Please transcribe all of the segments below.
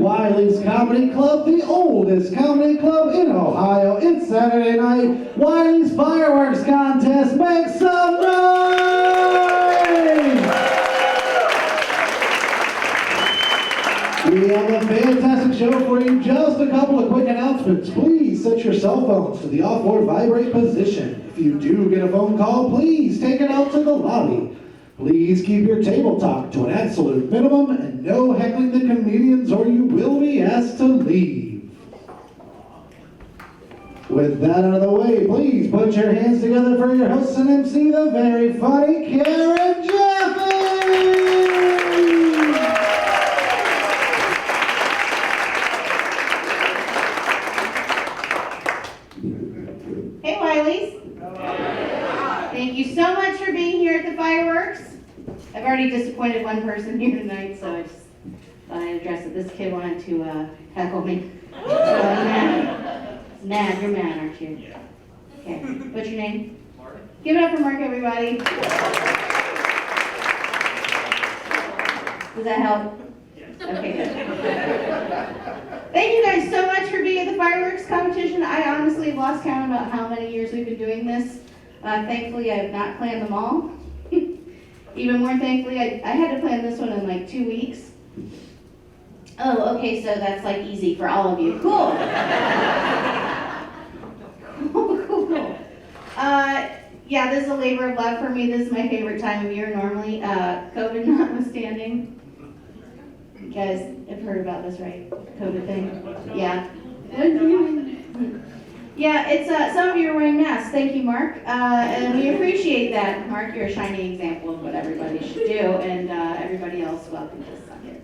Wiley's Comedy Club, the oldest comedy club in Ohio. It's Saturday night. Wiley's Fireworks Contest. Make some noise! We have a fantastic show for you. Just a couple of quick announcements. Please set your cell phones to the off or vibrate position. If you do get a phone call, please take it out to the lobby. Please keep your table talk to an absolute minimum and no heckling the comedians or you will be asked to leave. With that out of the way, please put your hands together for your host and MC, the very funny Karen Jaffe! Hey, Wileys. Thank you so much for being here at the fireworks. I've already disappointed one person here tonight, so I just thought I'd address it. This kid wanted to heckle me. So I'm mad. You're mad, aren't you? Yeah. Okay. What's your name? Mark. Give it up for Mark, everybody. Does that help? Yes. Okay, good. Thank you guys so much for being at the fireworks competition. I honestly have lost count about how many years we've been doing this. Thankfully, I have not planned them all. Even more thankfully, I had to plan this one in like 2 weeks. Oh, okay, so that's like easy for all of you. Cool. Cool. Yeah, this is a labor of love for me. This is my favorite time of year normally. COVID notwithstanding. You guys have heard about this, right? COVID thing? Yeah. Yeah, it's some of you are wearing masks. Thank you, Mark, and we appreciate that. Mark, you're a shining example of what everybody should do, and everybody else, welcome to suck it.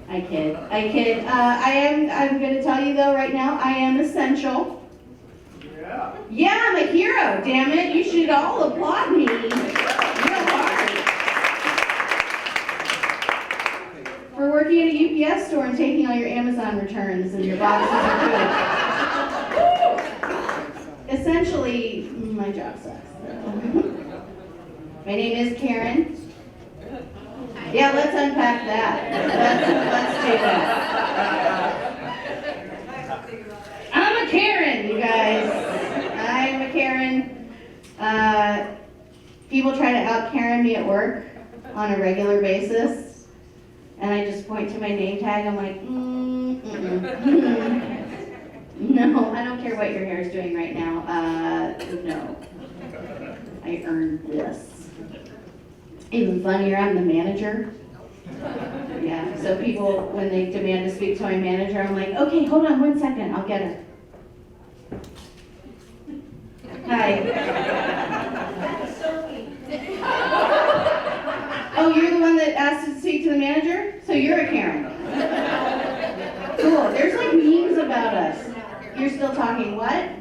I kid. I'm going to tell you though right now, I am essential. Yeah, I'm a hero. Damn it, you should all applaud me. Real hard. For working at a UPS store and taking all your Amazon returns and your boxes of food. Essentially, my job sucks. My name is Karen. Yeah, let's unpack that. Let's do that. I'm a Karen, you guys. I'm a Karen. People try to out-Karen me at work on a regular basis. And I just point to my name tag, I'm like, No, I don't care what your hair is doing right now. No. I earned this. Even funnier, I'm the manager. Yeah, so people, when they demand to speak to my manager, I'm like, okay, hold on 1 second, I'll get her. Hi. Oh, you're the one that asked to speak to the manager? So you're a Karen. Cool. There's like memes about us. You're still talking what? I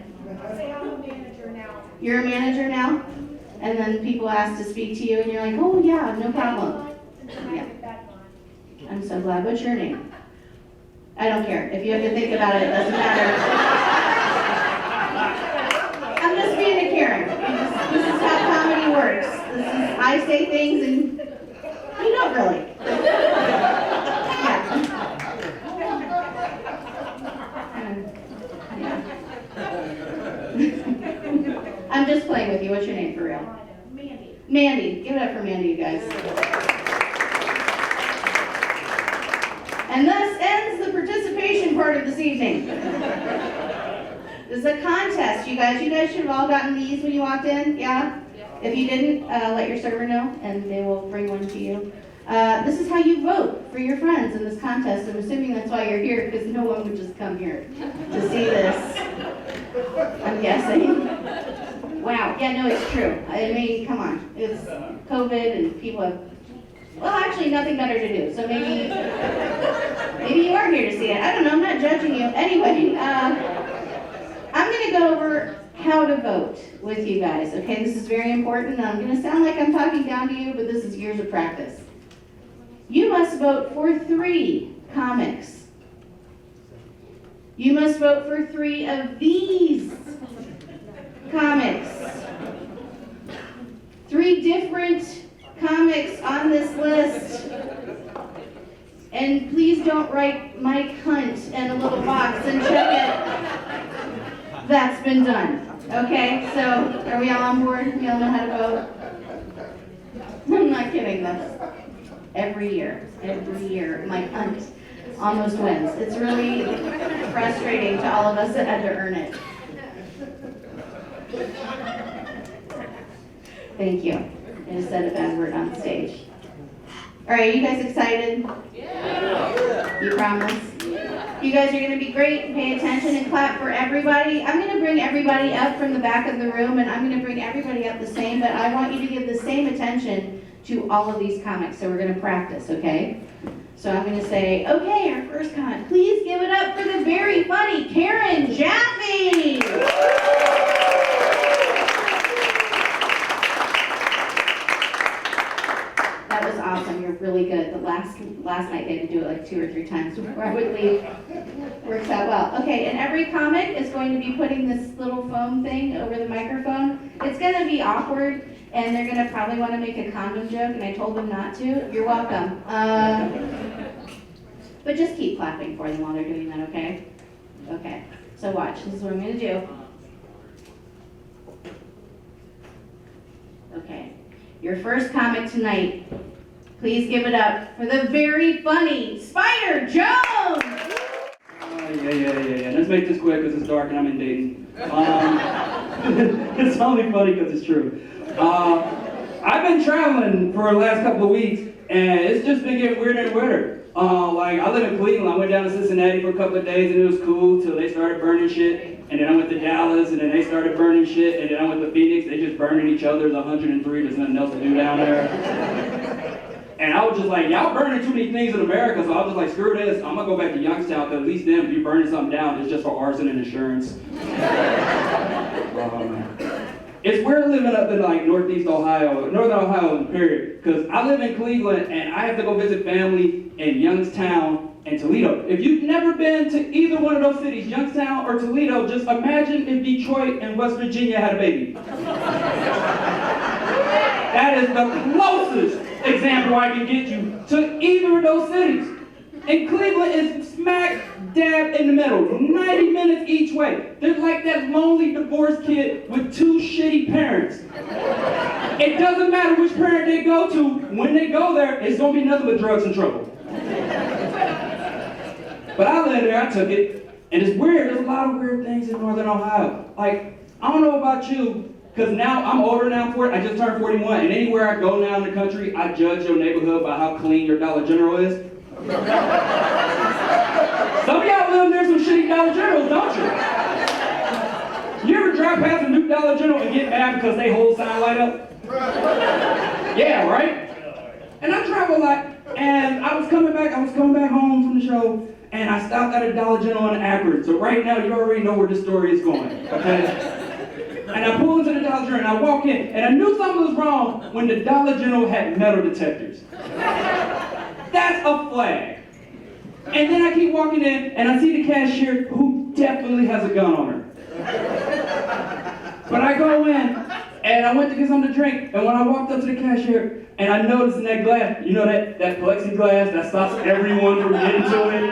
say I'm a manager now. You're a manager now? And then people ask to speak to you and you're like, oh yeah, no problem. Yeah. I'm so glad. What's your name? I don't care. If you have to think about it, it doesn't matter. I'm just being a Karen. This is how comedy works. I say things and you don't really. Yeah. I'm just playing with you. What's your name for real? Mandy. Mandy. Give it up for Mandy, you guys. And thus ends the participation part of this evening. This is a contest, you guys. You guys should have all gotten these when you walked in, yeah? If you didn't, let your server know, and they will bring one to you. This is how you vote for your friends in this contest. I'm assuming that's why you're here, because no one would just come here to see this. I'm guessing. Wow. Yeah, no, it's true. I mean, come on. It's COVID, and people have, well, actually, nothing better to do. So maybe you are here to see it. I don't know. I'm not judging you. Anyway, I'm going to go over how to vote with you guys, okay? This is very important. I'm going to sound like I'm talking down to you, but this is years of practice. You must vote for 3 comics. You must vote for 3 of these comics. 3 different comics on this list. And please don't write Mike Hunt in a little box and check it. That's been done. Okay, so are we all on board? We all know how to vote? I'm not kidding, that's every year, Mike Hunt almost wins. It's really frustrating to all of us that had to earn it. Thank you. I just said a bad word on stage. All right, you guys excited? Yeah. You promise? You guys are going to be great. Pay attention and clap for everybody. I'm going to bring everybody up from the back of the room, and I'm going to bring everybody up the same, but I want you to give the same attention to all of these comics, so we're going to practice, okay? So I'm going to say, okay, our first comic. Please give it up for the very funny Karen Jaffe. That was awesome. You're really good. The last night they had to do it like 2 or 3 times before I would leave. Works out well. Okay, and every comic is going to be putting this little foam thing over the microphone. It's going to be awkward, and they're going to probably want to make a condom joke, and I told them not to. You're welcome. But just keep clapping for them while they're doing that, okay? Okay, so watch. This is what I'm going to do. Okay. Your first comic tonight, please give it up for the very funny Spyder Jones! Yeah. Let's make this quick because it's dark and I'm in Dayton. It's only funny because it's true. I've been traveling for the last couple of weeks and it's just been getting weirder and weirder. Like, I live in Cleveland. I went down to Cincinnati for a couple of days and it was cool till they started burning shit. And then I went to Dallas, and then they started burning shit, and then I went to Phoenix, they just burning each other. There's 103, there's nothing else to do down there. And I was just like, y'all burning too many things in America, so I was just like, screw this, I'm gonna go back to Youngstown, because at least them, if you're burning something down, it's just for arson and insurance. It's weird living up in like Northeast Ohio, Northern Ohio, period, because I live in Cleveland, and I have to go visit family in Youngstown and Toledo. If you've never been to either one of those cities, Youngstown or Toledo, just imagine if Detroit and West Virginia had a baby. That is the closest example I can get you to either of those cities. And Cleveland is smack dab in the middle, 90 minutes each way. They're like that lonely divorced kid with 2 shitty parents. It doesn't matter which parent they go to, when they go there, it's gonna be nothing but drugs and trouble. But I lived there, I took it, and it's weird. There's a lot of weird things in Northern Ohio. Like, I don't know about you, because now I'm older now for it. I just turned 41, and anywhere I go now in the country, I judge your neighborhood by how clean your Dollar General is. Some of y'all live near some shitty Dollar Generals, don't you? You ever drive past a new Dollar General and get mad because they whole sign light up? Yeah, right? And I travel a lot, and I was coming back home from the show, and I stopped at a Dollar General in Akron. So right now, you already know where this story is going, okay? And I pull into the Dollar General, and I walk in, and I knew something was wrong when the Dollar General had metal detectors. That's a flag. And then I keep walking in, and I see the cashier who definitely has a gun on her. But I go in, and I went to get something to drink, and when I walked up to the cashier, and I noticed in that glass, you know that plexiglass that stops everyone from getting to it?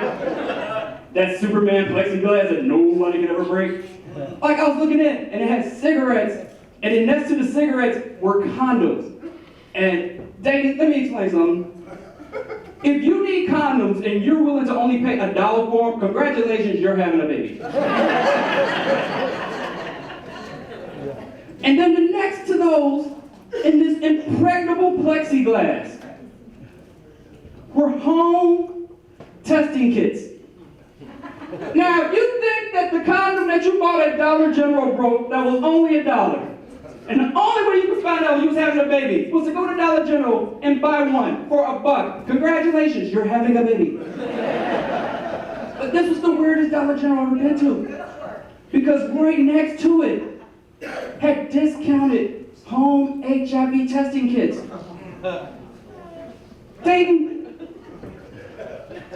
That Superman plexiglass that nobody can ever break? Like, I was looking in, and it had cigarettes, and then next to the cigarettes were condoms. And Dayton, let me explain something. If you need condoms and you're willing to only pay $1 for them, congratulations, you're having a baby. And then the next to those, in this impregnable plexiglass, were home testing kits. Now, if you think that the condom that you bought at Dollar General broke, that was only $1. And the only way you could find out you was having a baby was to go to Dollar General and buy one for $1. Congratulations, you're having a baby. But this was the weirdest Dollar General I've ever been to. Because right next to it had discounted home HIV testing kits. Dayton,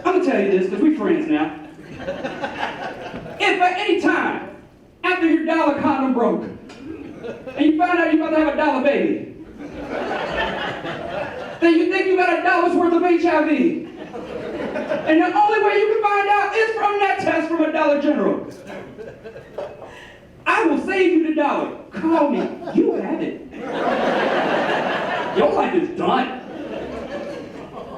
I'm gonna tell you this because we're friends now. If at any time after your dollar condom broke and you find out you're about to have a $1 baby, then you think you got $1 worth of HIV, And the only way you can find out is from that test from a Dollar General. I will save you the dollar. Call me. You have it. Your life is done.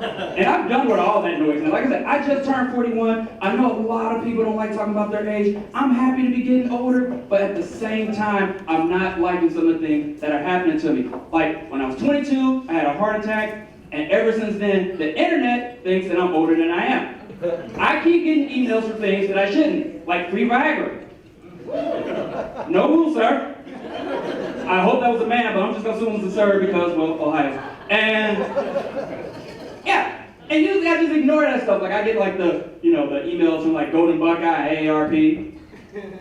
And I'm done with all that noise. And like I said, I just turned 41. I know a lot of people don't like talking about their age. I'm happy to be getting older, but at the same time, I'm not liking some of the things that are happening to me. Like when I was 22, I had a heart attack, and ever since then, the internet thinks that I'm older than I am. I keep getting emails for things that I shouldn't, like free Viagra. No rules, sir. I hope that was a man, but I'm just gonna assume it was a sir because, well, Ohio. And yeah, and usually I just ignore that stuff. Like I get like the emails from like Golden Buckeye, AARP.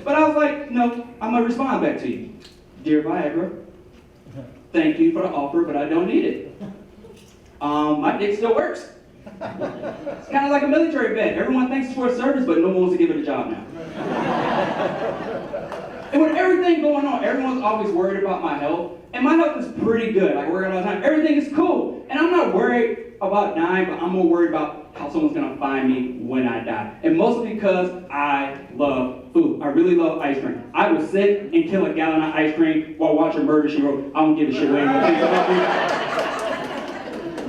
But I was like, no, I'm gonna respond back to you. Dear Viagra, thank you for the offer, but I don't need it. My dick still works. It's kind of like a military vet. Everyone thanks us for a service, but no one wants to give it a job now. And with everything going on, everyone's always worried about my health. And my health is pretty good. Like, I work out all the time. Everything is cool. And I'm not worried about dying, but I'm more worried about how someone's going to find me when I die. And mostly because I love food. I really love ice cream. I will sit and kill a gallon of ice cream while watching Murder, She Wrote. I don't give a shit what anyone thinks about me.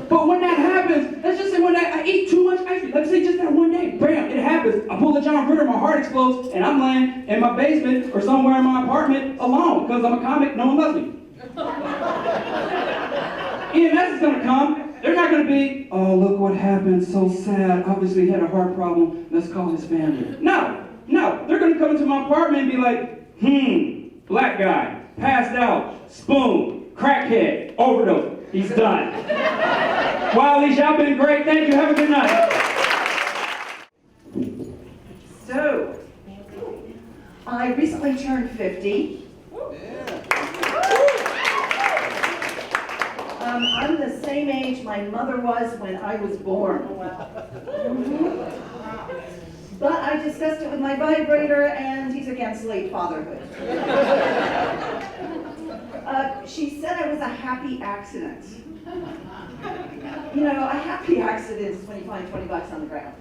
But when that happens, let's just say one day I eat too much ice cream. Let's say just that one day, bam, it happens. I pull a John Ritter, my heart explodes, and I'm laying in my basement or somewhere in my apartment alone because I'm a comic, no one loves me. EMS is gonna come. They're not gonna be, oh, look what happened, so sad. Obviously he had a heart problem, let's call his family. No, they're gonna come into my apartment and be like, black guy, passed out, spoon, crackhead, overdose. He's done. Wiley, y'all been great. Thank you. Have a good night. So, I recently turned 50. I'm the same age my mother was when I was born. But I discussed it with my vibrator, and he's against late fatherhood. She said I was a happy accident. You know, a happy accident is when you find 20 bucks on the ground.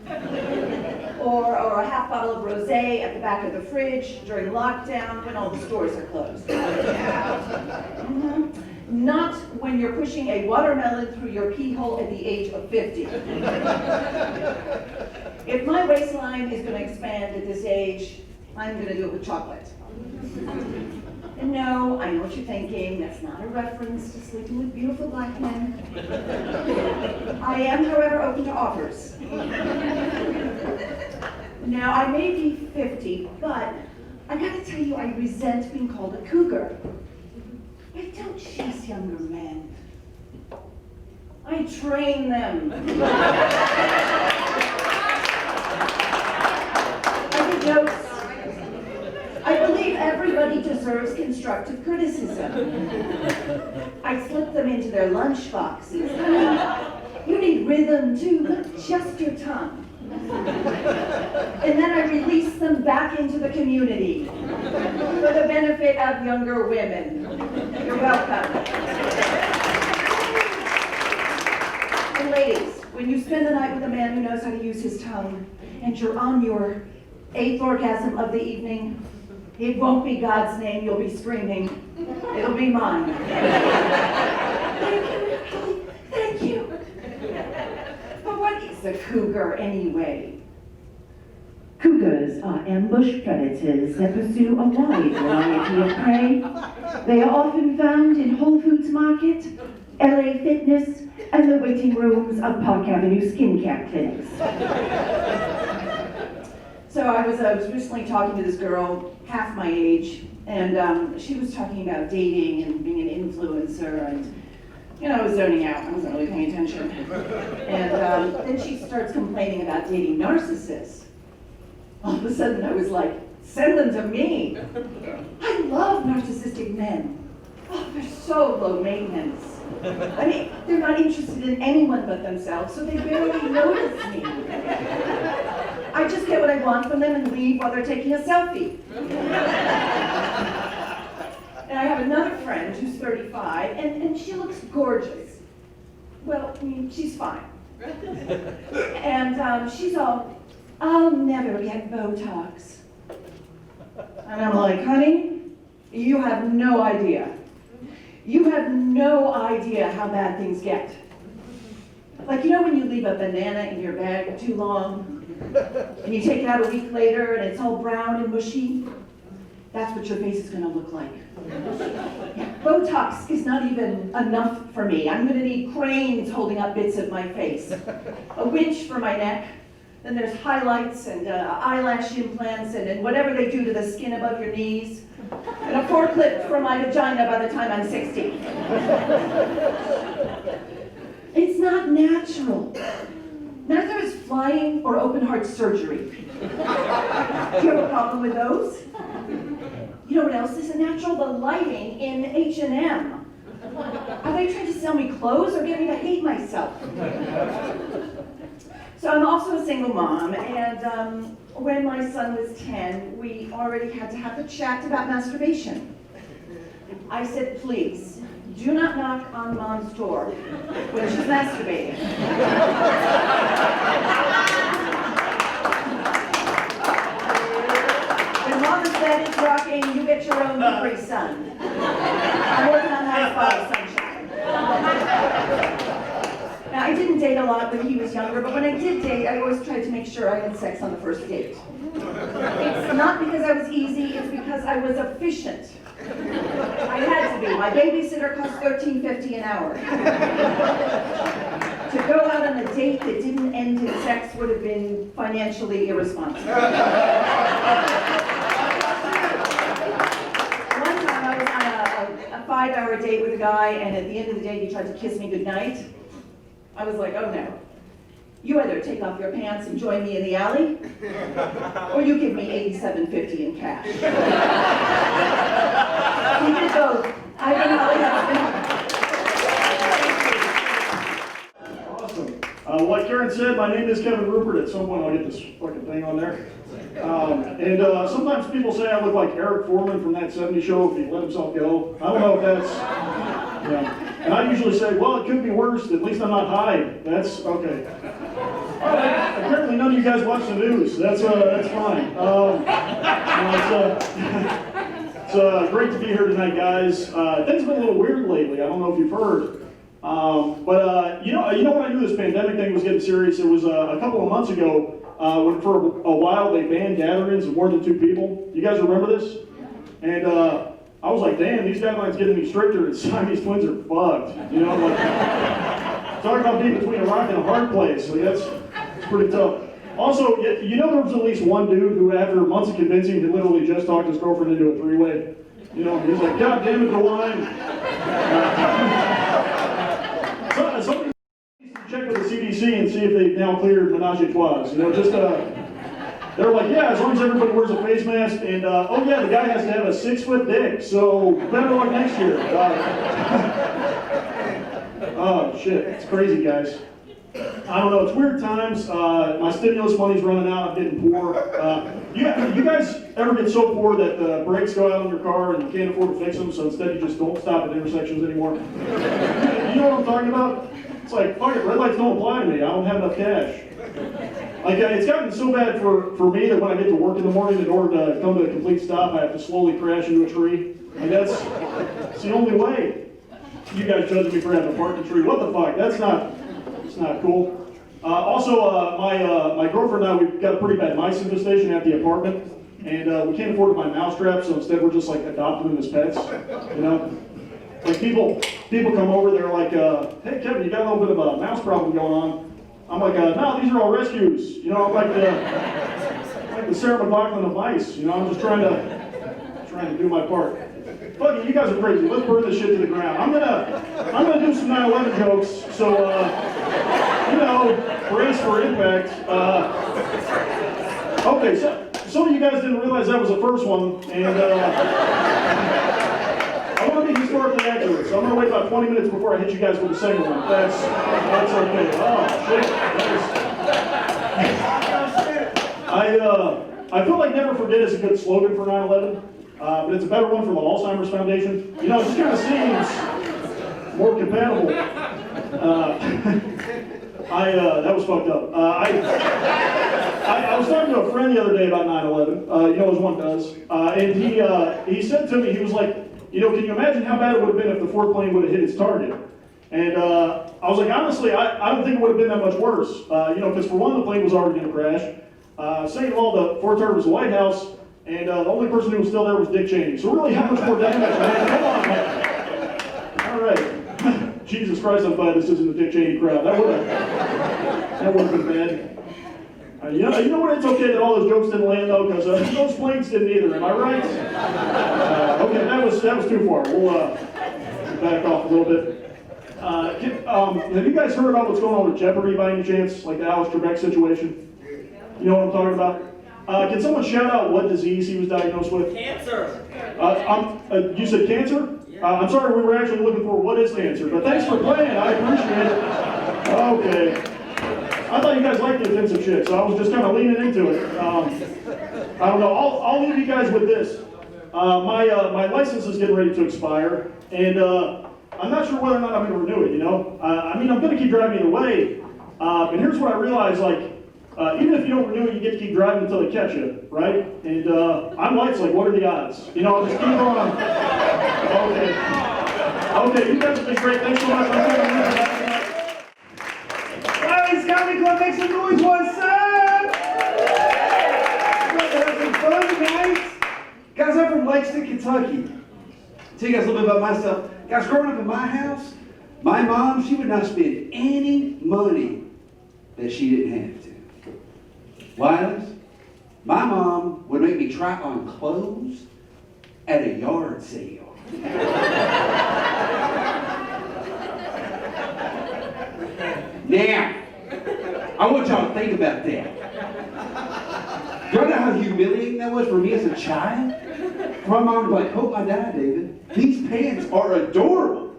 Or a half bottle of rosé at the back of the fridge during lockdown when all the stores are closed. Not when you're pushing a watermelon through your pee hole at the age of 50. If my waistline is going to expand at this age, I'm going to do it with chocolate. And no, I know what you're thinking. That's not a reference to sleeping with beautiful black men. I am, however, open to offers. Now, I may be 50, but I gotta tell you, I resent being called a cougar. I don't chase younger men. I train them. I give jokes. I believe everybody deserves constructive criticism. I slip them into their lunch boxes. You need rhythm too, but just your tongue. And then I release them back into the community for the benefit of younger women. You're welcome. And ladies, when you spend the night with a man who knows how to use his tongue, and you're on your 8th orgasm of the evening, it won't be God's name you'll be screaming. It'll be mine. Thank you. But what is a cougar anyway? Cougars are ambush predators that pursue a wide variety of prey. They are often found in Whole Foods Market, LA Fitness, and the waiting rooms of Park Avenue skincare clinics. So I was recently talking to this girl, half my age, and she was talking about dating and being an influencer, and I was zoning out. I wasn't really paying attention. And then she starts complaining about dating narcissists. All of a sudden I was like, send them to me. I love narcissistic men. Oh, they're so low maintenance. I mean, they're not interested in anyone but themselves, so they barely notice me. I just get what I want from them and leave while they're taking a selfie. And I have another friend who's 35, and she looks gorgeous. Well, I mean, she's fine. And she's all, "I'll never get Botox." And I'm like, "Honey, you have no idea. You have no idea how bad things get. Like, you know when you leave a banana in your bag too long, and you take it out a week later and it's all brown and mushy? That's what your face is gonna look like. Yeah, Botox is not even enough for me. I'm gonna need cranes holding up bits of my face, a winch for my neck, then there's highlights and eyelash implants and whatever they do to the skin above your knees, and a forklift for my vagina by the time I'm 60. It's not natural. Neither is flying or open heart surgery. Do you have a problem with those? You know what else isn't natural? The lighting in H&M. Are they trying to sell me clothes or get me to hate myself? So I'm also a single mom, and when my son was 10, we already had to have a chat about masturbation. I said, "Please, do not knock on Mom's door when she's masturbating." When Mama's bed is rocking, you get your own Capri Sun. I'm working on that bottle sunshine. Now, I didn't date a lot when he was younger, but when I did date, I always tried to make sure I had sex on the first date. It's not because I was easy, it's because I was efficient. I had to be. My babysitter cost $13.50 an hour. To go out on a date that didn't end in sex would have been financially irresponsible. One time I was on a 5-hour date with a guy, and at the end of the day he tried to kiss me goodnight. I was like, "Oh no. You either take off your pants and join me in the alley, or you give me $87.50 in cash." He did both. I've been Awesome. Like Karen said, my name is Kevin Ruppert. At some point I'll get this fucking thing on there. And sometimes people say I look like Eric Foreman from that 70s show if he let himself go. I don't know if that's, yeah. And I usually say, well, it could be worse. At least I'm not high. That's okay. All right. Apparently none of you guys watch the news. That's fine. It's great to be here tonight, guys. Things have been a little weird lately. I don't know if you've heard. But you know when I knew this pandemic thing was getting serious, it was a couple of months ago when for a while they banned gatherings of more than 2 people. You guys remember this? And I was like, damn, these guidelines getting any stricter, and Siamese twins are bugged. You know, like, talking about being between a rock and a hard place. Like, that's pretty tough. Also, you know there was at least one dude who, after months of convincing, had literally just talked his girlfriend into a 3-way. You know, he's like, God damn it, the wine. Somebody needs to check with the CDC and see if they've now cleared menage a trois. You know, just they're like, yeah, as long as everybody wears a face mask, and oh yeah, the guy has to have a 6-foot dick, so better luck next year. Oh shit, it's crazy, guys. I don't know, it's weird times. My stimulus money's running out, I'm getting poor. You guys ever get so poor that the brakes go out on your car and you can't afford to fix them, so instead you just don't stop at intersections anymore? You know what I'm talking about? It's like, fuck it, red lights don't apply to me, I don't have enough cash. Like, it's gotten so bad for me that when I get to work in the morning, in order to come to a complete stop, I have to slowly crash into a tree. Like, that's the only way. You guys judging me for having a parking tree. What the fuck? That's not cool. Also, my girlfriend and I, we've got a pretty bad mice infestation at the apartment, and we can't afford to buy mouse traps, so instead we're just like adopting them as pets, you know? Like people come over, they're like, hey Kevin, you got a little bit of a mouse problem going on. I'm like, no, these are all rescues. You know, I'm like the Sarah McLachlan of mice. You know, I'm just trying to do my part. Fuck it, you guys are crazy. Let's burn this shit to the ground. I'm gonna do some 9/11 jokes. So, you know, brace for impact. Okay, so some of you guys didn't realize that was the first one, and I want to be historically accurate, so I'm going to wait about 20 minutes before I hit you guys with the second one. That's okay. Oh, shit. I feel like never forget is a good slogan for 9/11, but it's a better one from the Alzheimer's Foundation. You know, it just kind of seems more compatible. That was fucked up. I was talking to a friend the other day about 9/11, as one does, and he said to me, he was like, can you imagine how bad it would have been if the fourth plane would have hit its target? And I was like, honestly, I don't think it would have been that much worse, because for one, the plane was already going to crash. Second of all, the fourth target was the White House, and the only person who was still there was Dick Cheney. So really, how much more damage, man? Come on, man. All right. Jesus Christ, I'm glad this isn't the Dick Cheney crowd. That would have been bad. You know what? It's okay that all those jokes didn't land though, because those planes didn't either. Am I right? Okay, that was too far. We'll back off a little bit. Have you guys heard about what's going on with Jeopardy by any chance? Like the Alex Trebek situation? You know what I'm talking about? Can someone shout out what disease he was diagnosed with? Cancer. You said cancer? I'm sorry, we were actually looking for what is cancer, but thanks for playing. I appreciate it. Okay. I thought you guys liked the offensive shit, so I was just kind of leaning into it. I don't know. I'll leave you guys with this. My license is getting ready to expire, and I'm not sure whether or not I'm going to renew it. I'm going to keep driving either way. And here's what I realized: even if you don't renew it, you get to keep driving until they catch you, right? And I'm lights. Like, what are the odds? I'll just keep on. Okay. You guys have been great. Thanks so much. Wiley's Comedy Club, make some noise, what's up? We're going to have some fun tonight. Guys, I'm from Lexington, Kentucky. Tell you guys a little bit about myself. Guys, growing up in my house, my mom, she would not spend any money that she didn't have to. Wiley's, my mom would make me try on clothes at a yard sale. Now, I want y'all to think about that. Y'all know how humiliating that was for me as a child? For my mom to be like, hope I die, David. These pants are adorable.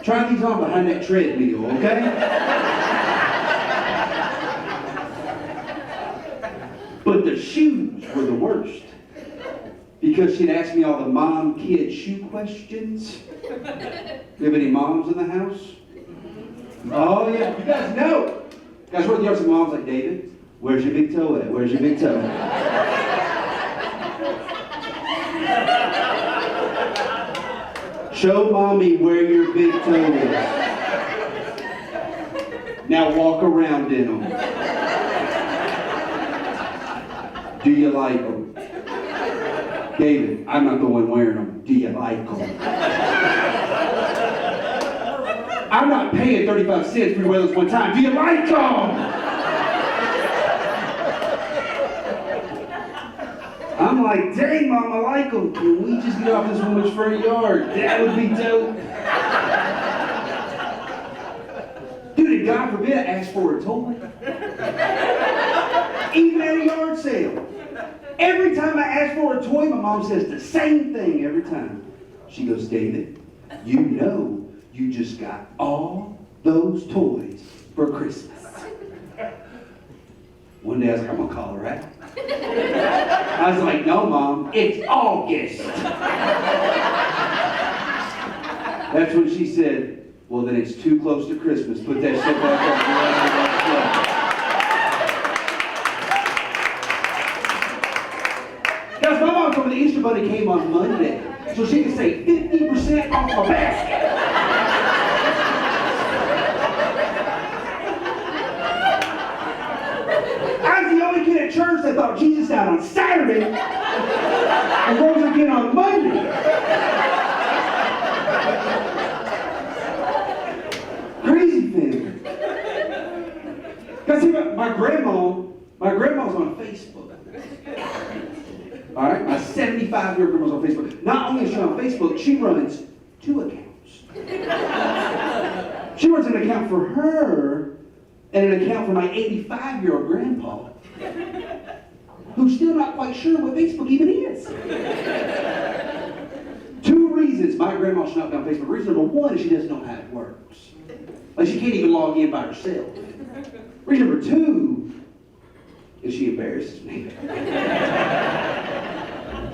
Try these on behind that treadmill, okay? But the shoes were the worst. Because she'd ask me all the mom-kid shoe questions. You have any moms in the house? Oh yeah, you guys know. Guys, there are some moms like, David, where's your big toe at? Where's your big toe? Show mommy where your big toe is. Now walk around in them. Do you like them? David, I'm not the one wearing them. Do you like them? I'm not paying 35 cents for you to wear those one time. Do you like them? I'm like, dang, Mom, I like them. Can we just get off this woman's front yard? That would be dope. Dude, and God forbid I ask for a toy. Even at a yard sale. Every time I ask for a toy, my mom says the same thing every time. She goes, David, you know you just got all those toys for Christmas. One day I was like, I'm gonna call her out. I was like, no, Mom, it's August. That's when she said, well, then it's too close to Christmas. Put that shit back up. Guys, my mom told me the Easter Bunny came on Monday, so she can save 50% off a basket. I was the only kid at church that thought Jesus died on Saturday and rose again on Monday. Crazy family. Guys, see, my grandma's on Facebook. All right, my 75-year-old grandma's on Facebook. Not only is she on Facebook, she runs 2 accounts. She runs an account for her and an account for my 85-year-old grandpa, who's still not quite sure what Facebook even is. 2 reasons my grandma should not be on Facebook. Reason number 1 is she doesn't know how it works. Like, she can't even log in by herself. Reason number 2 is she embarrasses me.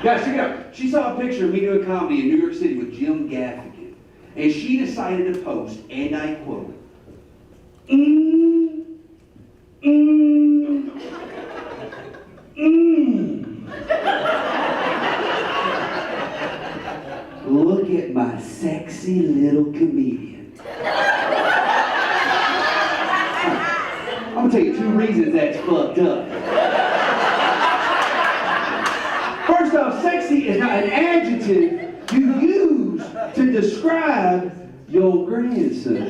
Guys, check it out. She saw a picture of me doing comedy in New York City with Jim Gaffigan, and she decided to post, and I quote, sexy little comedian. I'm gonna tell you 2 reasons that's fucked up. First off, sexy is not an adjective you use to describe your grandson.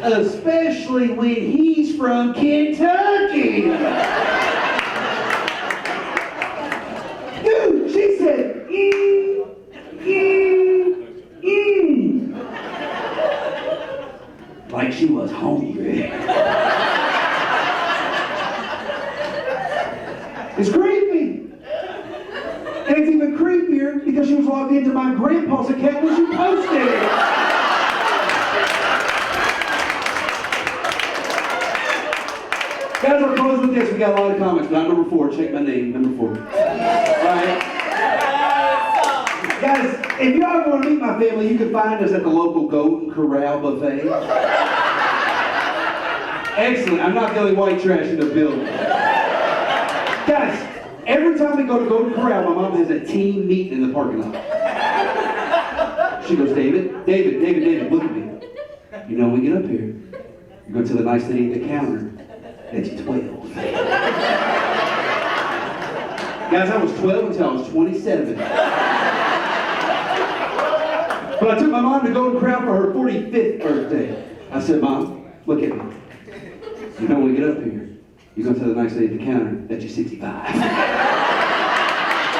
Especially when he's from Kentucky. Dude, she said, like she was hungry. It's creepy. And it's even creepier because she was logged into my grandpa's account when she posted it. Guys, we're closing with this. We got a lot of comments, but I'm number 4. Check my name, number 4. All right. Guys, if y'all ever want to meet my family, you can find us at the local Golden Corral buffet. Excellent. I'm not the only white trash in the building. Guys, every time we go to Golden Corral, my mom has a team meeting in the parking lot. She goes, David, look at me. You know, when we get up here, you go to the nice lady at the counter. That's 12. Guys, I was 12 until I was 27. But I took my mom to Golden Corral for her 45th birthday. I said, Mom, look at me. You know, when we get up here, you go to the nice lady at the counter, that's your 65.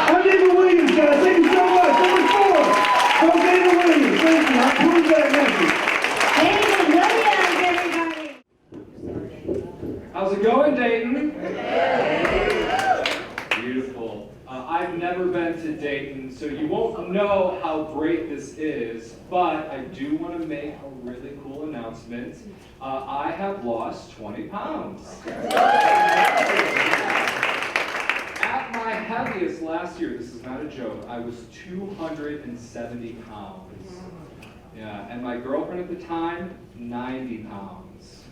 I'm David Williams, guys. Thank you so much. Number 4. From David Williams. Thank you. I approve that message. David Williams, everybody. How's it going, Dayton? Beautiful. I've never been to Dayton, so you won't know how great this is, but I do want to make a really cool announcement. I have lost 20 pounds. At my heaviest last year, this is not a joke, I was 270 pounds. Yeah, and my girlfriend at the time, 90 pounds.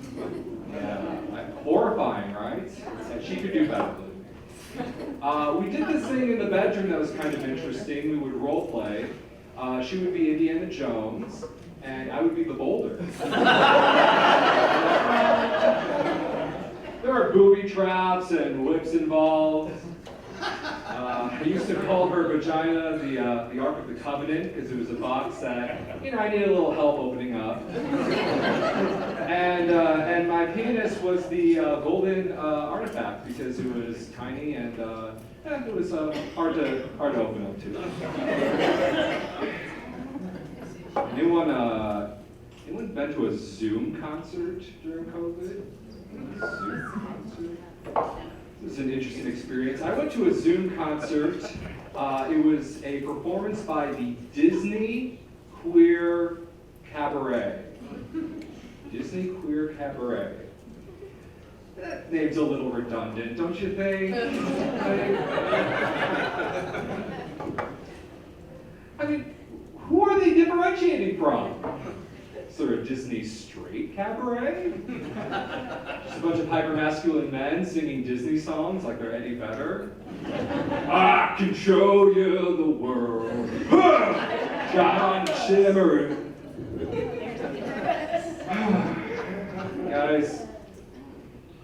Yeah, horrifying, right? And she could do better. We did this thing in the bedroom that was kind of interesting. We would role play. She would be Indiana Jones, and I would be the boulder. There are booby traps and whips involved. I used to call her vagina the Ark of the Covenant because it was a box that, you know, I needed a little help opening up. And my penis was the golden artifact because it was tiny and it was hard to open up to. Anyone been to a Zoom concert during COVID? Zoom concert? This is an interesting experience. I went to a Zoom concert. It was a performance by the Disney Queer Cabaret. Disney Queer Cabaret. That name's a little redundant, don't you think? I mean, who are they differentiating from? Is there a Disney straight cabaret? Just a bunch of hyper-masculine men singing Disney songs like they're Eddie Vedder? I can show you the world. John Shimmering. Guys,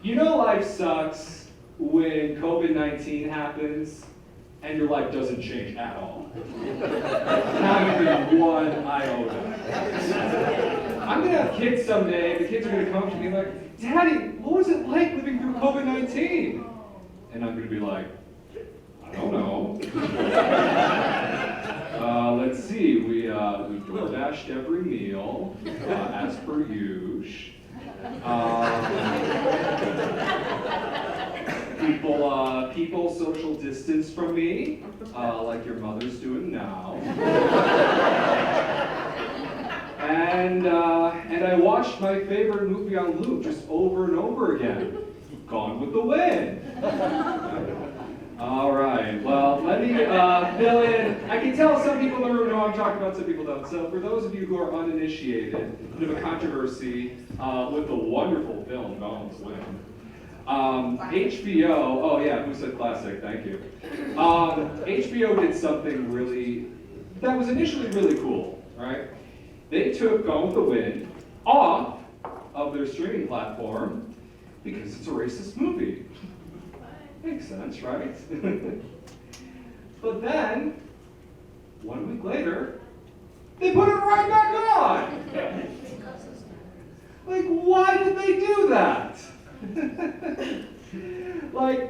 you know life sucks when COVID-19 happens and your life doesn't change at all. Not even one iota. I'm gonna have kids someday, the kids are gonna come to me like, Daddy, what was it like living through COVID-19? And I'm gonna be like, I don't know. Let's see, we DoorDashed every meal, as per usual. People social distance from me, like your mother's doing now. And I watched my favorite movie on loop just over and over again. Gone with the Wind. All right, well, let me fill in. I can tell some people in the room know I'm talking about, some people don't. So for those of you who are uninitiated, bit of a controversy with the wonderful film Gone with the Wind. HBO, oh yeah, who said classic, thank you. HBO did something really, that was initially really cool, right? They took Gone with the Wind off of their streaming platform because it's a racist movie. Makes sense, right? But then, 1 week later, they put it right back on! Like, why did they do that? Like,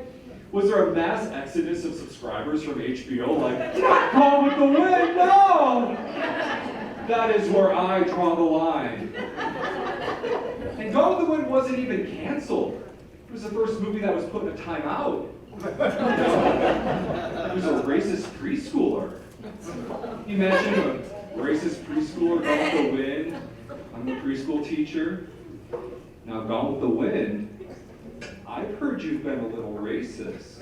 was there a mass exodus of subscribers from HBO? Like, not Gone with the Wind, no! That is where I draw the line. And Gone with the Wind wasn't even canceled. It was the first movie that was put in a timeout. It was a racist preschooler. Can you imagine a racist preschooler Gone with the Wind? I'm a preschool teacher. Now, Gone with the Wind, I've heard you've been a little racist.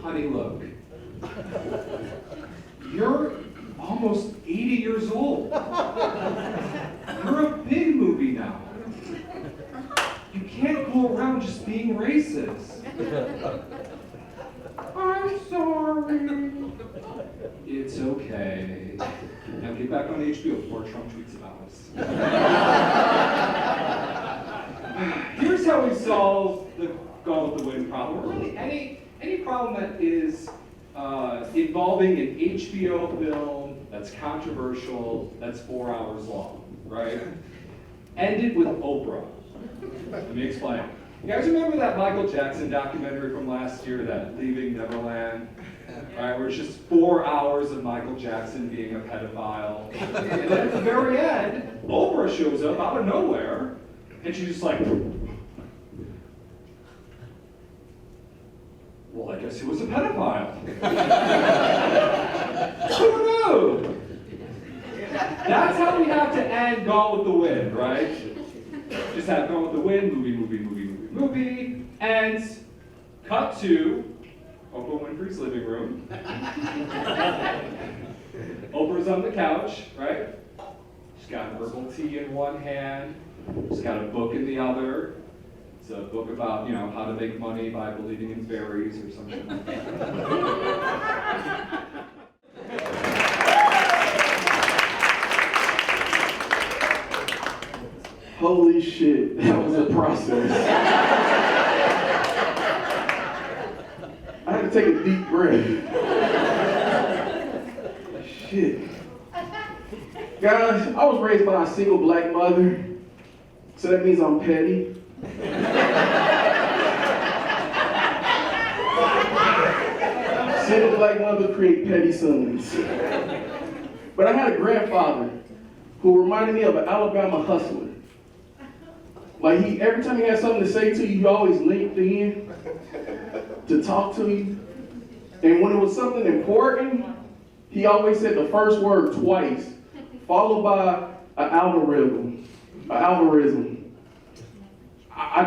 Honey, look. You're almost 80 years old. You're a big movie now. You can't go around just being racist. I'm sorry. It's okay. Now get back on HBO before Trump tweets about us. Here's how we solve the Gone with the Wind problem, or really any problem that is involving an HBO film that's controversial, that's 4 hours long, right? End it with Oprah. Let me explain. You guys remember that Michael Jackson documentary from last year, that Leaving Neverland? Right, where it's just 4 hours of Michael Jackson being a pedophile. And then at the very end, Oprah shows up out of nowhere, and she's just like, well, I guess he was a pedophile. Who knew? That's how we have to end Gone with the Wind, right? Just have Gone with the Wind, movie, and cut to Oprah Winfrey's living room. Oprah's on the couch, right? She's got herbal tea in one hand. She's got a book in the other. It's a book about, how to make money by believing in fairies or something like that. Holy shit, that was a process. I had to take a deep breath. Shit. Guys, I was raised by a single black mother, so that means I'm petty. Single black mother create petty sons. But I had a grandfather who reminded me of an Alabama hustler. Like every time he had something to say to you, he always linked in to talk to you. And when it was something important, he always said the first word twice, followed by an algorithm. I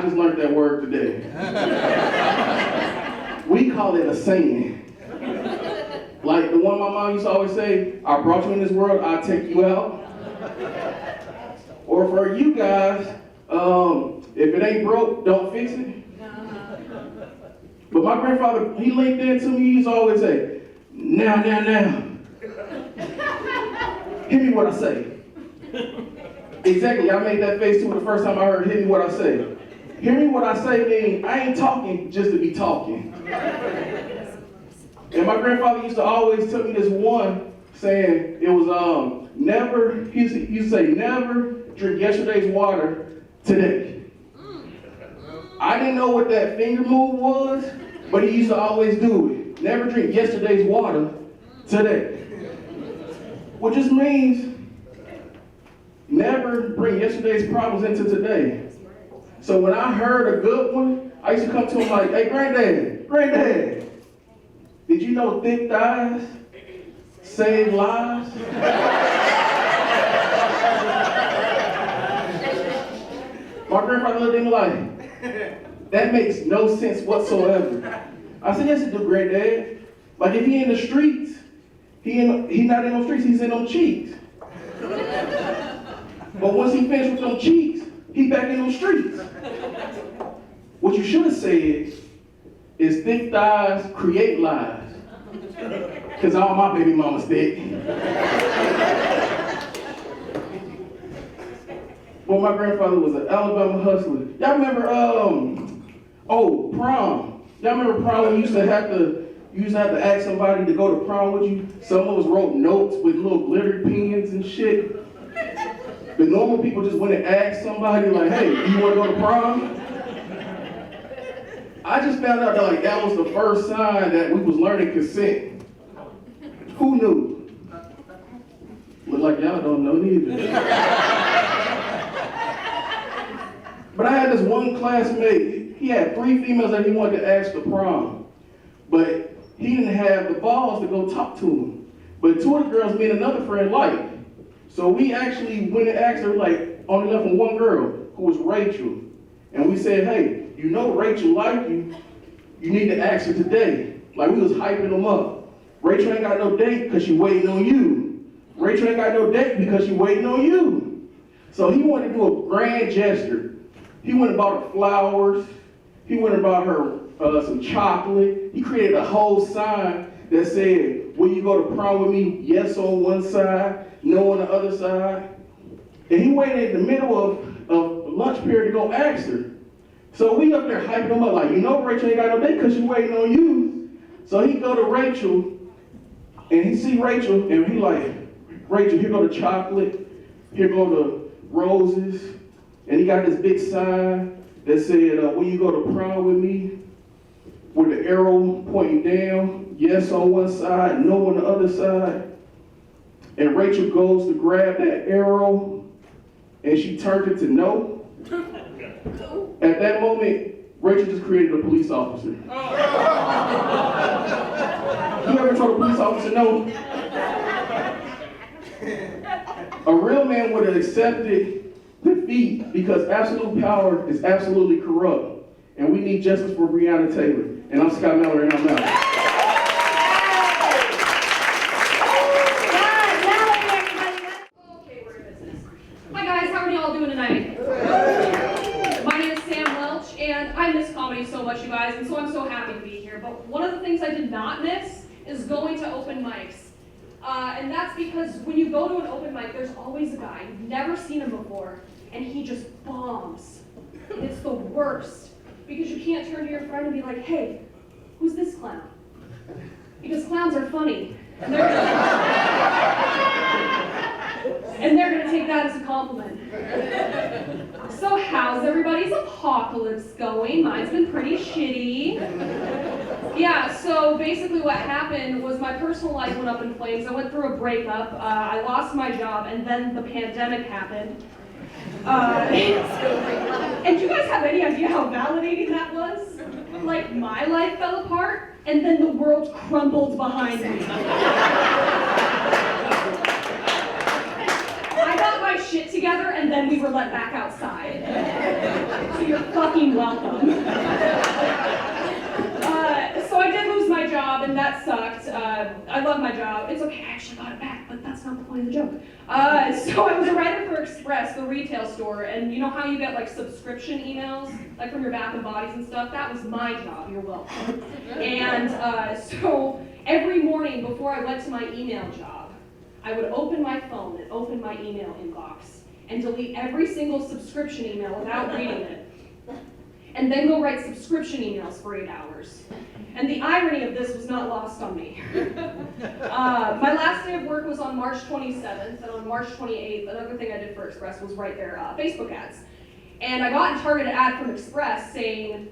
just learned that word today. We call it a saying. Like the one my mom used to always say, I brought you in this world, I'll take you out. Or for you guys, if it ain't broke, don't fix it. But my grandfather, he linked in to me, he used to always say, now. Hit me what I say. Exactly, I made that face too the first time I heard hit me what I say. Hear me what I say means I ain't talking just to be talking. And my grandfather used to always tell me this one saying, it was never, he used to say, never drink yesterday's water today. I didn't know what that finger move was, but he used to always do it. Never drink yesterday's water today. Which just means never bring yesterday's problems into today. So when I heard a good one, I used to come to him like, hey, granddad, did you know thick thighs save lives? My grandfather looked at me like, that makes no sense whatsoever. I said, yes it do, granddad. Like if he in the streets, he not in those streets, he's in them cheeks. But once he finished with them cheeks, he back in them streets. What you should have said is thick thighs create lies. Cause all my baby mamas thick. Well, my grandfather was an Alabama hustler. Y'all remember, prom. Y'all remember prom when you used to have to ask somebody to go to prom with you? Some of us wrote notes with little glitter pens and shit. The normal people just went and asked somebody like, hey, do you want to go to prom? I just found out that that was the first sign that we was learning consent. Who knew? Look like y'all don't know neither. But I had this one classmate, he had 3 females that he wanted to ask to prom. But he didn't have the balls to go talk to them. But 2 of the girls me and another friend liked. So we actually went and asked her, only left with 1 girl, who was Rachel. And we said, hey, you know Rachel like you, you need to ask her today. We was hyping them up. Rachel ain't got no date because she waiting on you. Rachel ain't got no date because she waiting on you. So he wanted to do a grand gesture. He went and bought her flowers. He went and bought her some chocolate. He created a whole sign that said, will you go to prom with me? Yes on one side, no on the other side. And he waited in the middle of lunch period to go ask her. So we up there hyping him up you know Rachel ain't got no date because she waiting on you. So he go to Rachel, and he see Rachel, and he like, Rachel, here go the chocolate, here go the roses, and he got this big sign that said, will you go to prom with me? With the arrow pointing down, yes on one side, no on the other side. And Rachel goes to grab that arrow, and she turned it to no. At that moment, Rachel just created a police officer. You ever told a police officer no? A real man would have accepted defeat because absolute power is absolutely corrupt. And we need justice for Breonna Taylor. And I'm Scott Mallory, and I'm out. Okay, we're in business. Hi guys, how are y'all doing tonight? My name is Sam Welch, and I miss comedy so much, you guys, and so I'm so happy to be here. But one of the things I did not miss is going to open mics. And that's because when you go to an open mic, there's always a guy, you've never seen him before, and he just bombs. And it's the worst, because you can't turn to your friend and be like, hey, who's this clown? Because clowns are funny. And they're gonna take that as a compliment. So how's everybody's apocalypse going? Mine's been pretty shitty. Yeah, so basically what happened was my personal life went up in flames. I went through a breakup, I lost my job, and then the pandemic happened. And do you guys have any idea how validating that was? My life fell apart, and then the world crumbled behind me. I got my shit together, and then we were let back outside. So you're fucking welcome. So I did lose my job, and that sucked. I love my job. It's okay, I actually got it back, but that's not the point of the joke. So I was a writer for Express, the retail store, and you know how you get subscription emails, from your Bath and Bodies and stuff? That was my job, you're welcome. And so every morning before I went to my email job, I would open my phone and open my email inbox and delete every single subscription email without reading it. And then go write subscription emails for 8 hours. And the irony of this was not lost on me. My last day of work was on March 27th, and on March 28th, another thing I did for Express was write their Facebook ads. And I got a targeted ad from Express saying,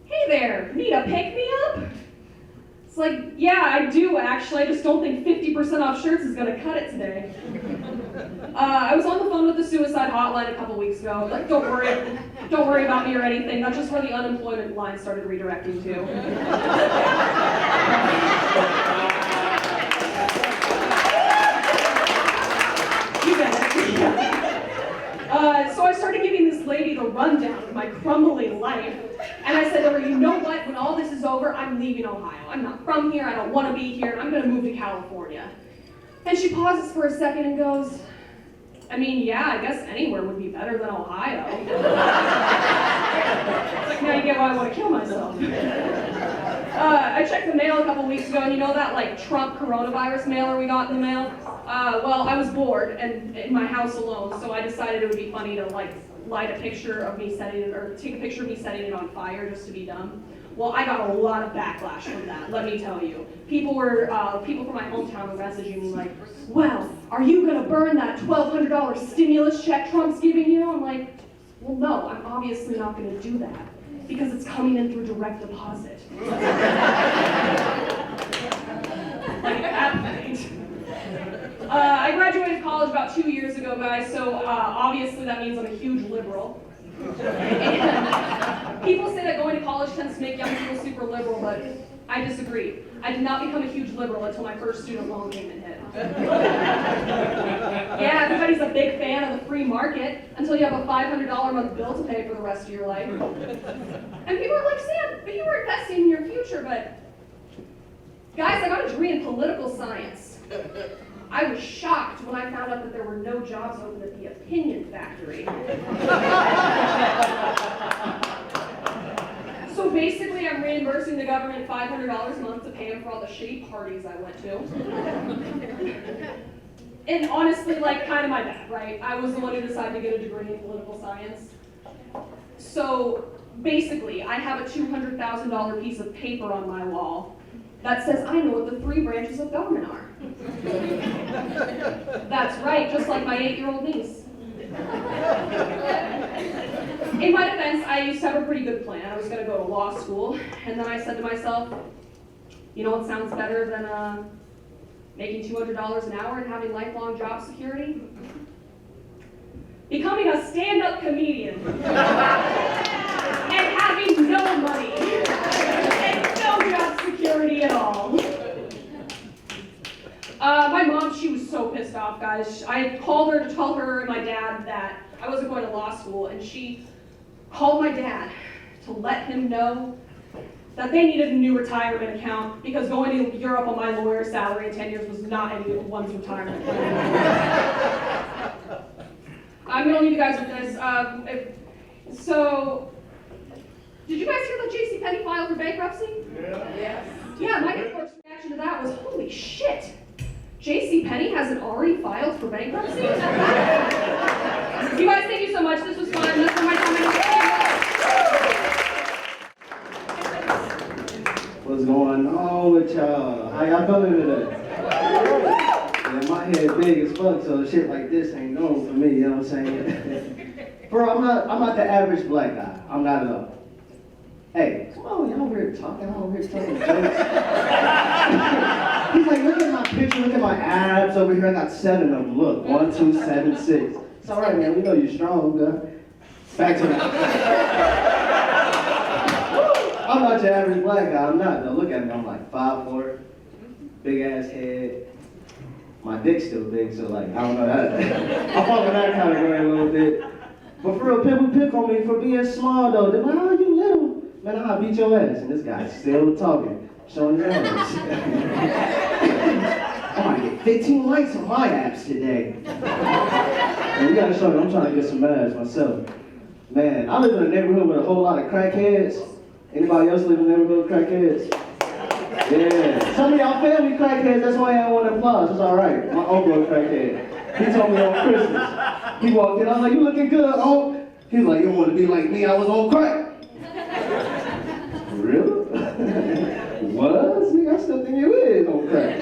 hey there, need a pick-me-up? It's yeah, I do actually, I just don't think 50% off shirts is gonna cut it today. I was on the phone with the suicide hotline a couple weeks ago. Don't worry about me or anything. That's just where the unemployment line started redirecting to. You get it. So I started giving this lady the rundown of my crumbling life. And I said to her, you know what, when all this is over, I'm leaving Ohio. I'm not from here, I don't want to be here, I'm going to move to California. And she pauses for a second and goes, I mean, yeah, I guess anywhere would be better than Ohio. Now you get why I want to kill myself. I checked the mail a couple weeks ago, and you know that like Trump coronavirus mailer we got in the mail? Well, I was bored and in my house alone, so I decided it would be funny to like light a picture of me setting it, or take a picture of me setting it on fire just to be dumb. Well, I got a lot of backlash from that, let me tell you. People from my hometown were messaging me like, well, are you gonna burn that $1,200 stimulus check Trump's giving you? I'm like, well, no, I'm obviously not gonna do that because it's coming in through direct deposit. Like at that point. I graduated college about 2 years ago, guys, so obviously that means I'm a huge liberal. And people say that going to college tends to make young people super liberal, but I disagree. I did not become a huge liberal until my first student loan payment hit. Yeah, everybody's a big fan of the free market until you have a $500 a month bill to pay for the rest of your life. And people are like, Sam, but you were investing in your future, but guys, I got a degree in political science. I was shocked when I found out that there were no jobs open at the Opinion Factory. So basically, I'm reimbursing the government $500 a month to pay them for all the shitty parties I went to. And honestly, like, kind of my bad, right? I was the one who decided to get a degree in political science. So basically, I have a $200,000 piece of paper on my wall that says I know what the 3 branches of government are. That's right, just like my 8-year-old niece. In my defense, I used to have a pretty good plan. I was going to go to law school, and then I said to myself, you know what sounds better than making $200 an hour and having lifelong job security? Becoming a stand-up comedian. And having no money. And no job security at all. My mom, she was so pissed off, guys. I called her to tell her and my dad that I wasn't going to law school, and she called my dad to let him know that they needed a new retirement account because going to Europe on my lawyer's salary in 10 years was not anyone's retirement plan. I'm going to leave you guys with this. So, did you guys hear that JCPenney filed for bankruptcy? Yeah. Yes. Yeah, my first reaction to that was, holy shit. JCPenney hasn't already filed for bankruptcy? You guys, thank you so much. This was fun. That's my What's going on with y'all? How y'all feeling today? Yeah, my head big as fuck, so shit like this ain't normal for me, you know what I'm saying? Bro, I'm not the average black guy. I'm not at all. Hey, come on, y'all over here talking, I'm over here telling jokes. He's like, look at my picture, look at my abs over here. I got 7 of them. Look, 1, 2, 7, 6. It's all right, man. We know you're strong, bro. Back to that. I'm not your average black guy. I'm not. Though. Look at me. I'm like 5'4", big ass head. My dick's still big, so like I don't know that. I fall in that category a little bit. But for real, people pick on me for being small though. They're like, oh, you little. Man, I'll beat your ass. And this guy's still talking, showing his arms. I might get 15 likes on my apps today. And you gotta show me, I'm trying to get some ass myself. Man, I live in a neighborhood with a whole lot of crackheads. Anybody else live in a neighborhood with crackheads? Yeah. Some of y'all family crackheads, that's why I want applause. It's all right. My uncle a crackhead. He told me on Christmas. He walked in, I was like, you looking good, Uncle? He was like, you want to be like me, I was on crack. Really? Was? Nigga, I still think you is on crack.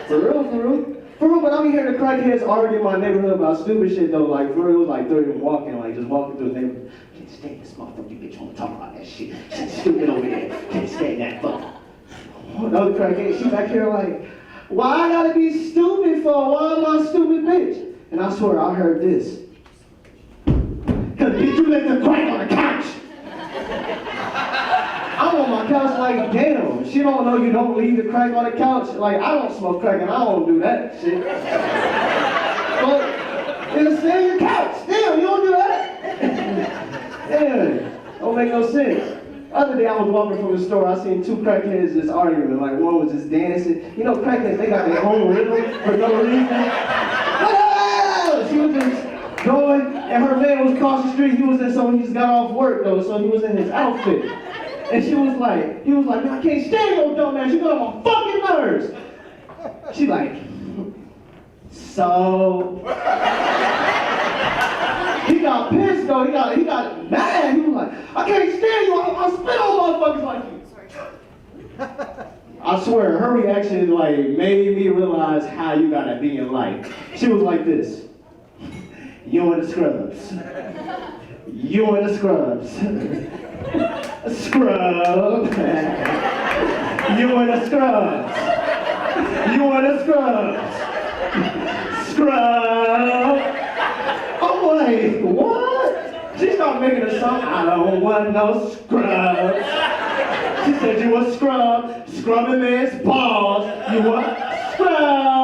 For real, for real. For real, but I'm hearing the crackheads argue in my neighborhood about stupid shit though, like for real, it was like 30 of them walking, like just walking through the neighborhood. Can't stand this motherfucker, bitch wanna talk about that shit. She's stupid over there. Can't stand that fuck. Another crackhead, she back here like, why I gotta be stupid for? Why am I a stupid bitch? And I swear I heard this. Cause bitch, you left the crack on the couch. I'm on my couch like, damn, she don't know you don't leave the crack on the couch. Like, I don't smoke crack and I don't do that shit. But it'll stay on your couch. Damn, you don't do that? Damn, don't make no sense. The other day I was walking from the store, I seen 2 crackheads just arguing. Like, one was just dancing. You know, crackheads, they got their own rhythm for no reason. She was just going, And her man was across the street. He just got off work though, so he was in his outfit. And he was like, man, I can't stand your dumb ass. You got on my fucking nerves. She like, so. He got pissed though. He got mad. He was like, I can't stand you. I spit on motherfuckers like you. I swear, her reaction like made me realize how you gotta be in life. She was like this. You in the scrubs. You in the scrubs. Scrub. You in the scrubs. You in the scrubs. Scrub. I'm like, what? She started making a song. I don't want no scrubs. She said you a scrub. Scrubbing man's balls. You a scrub.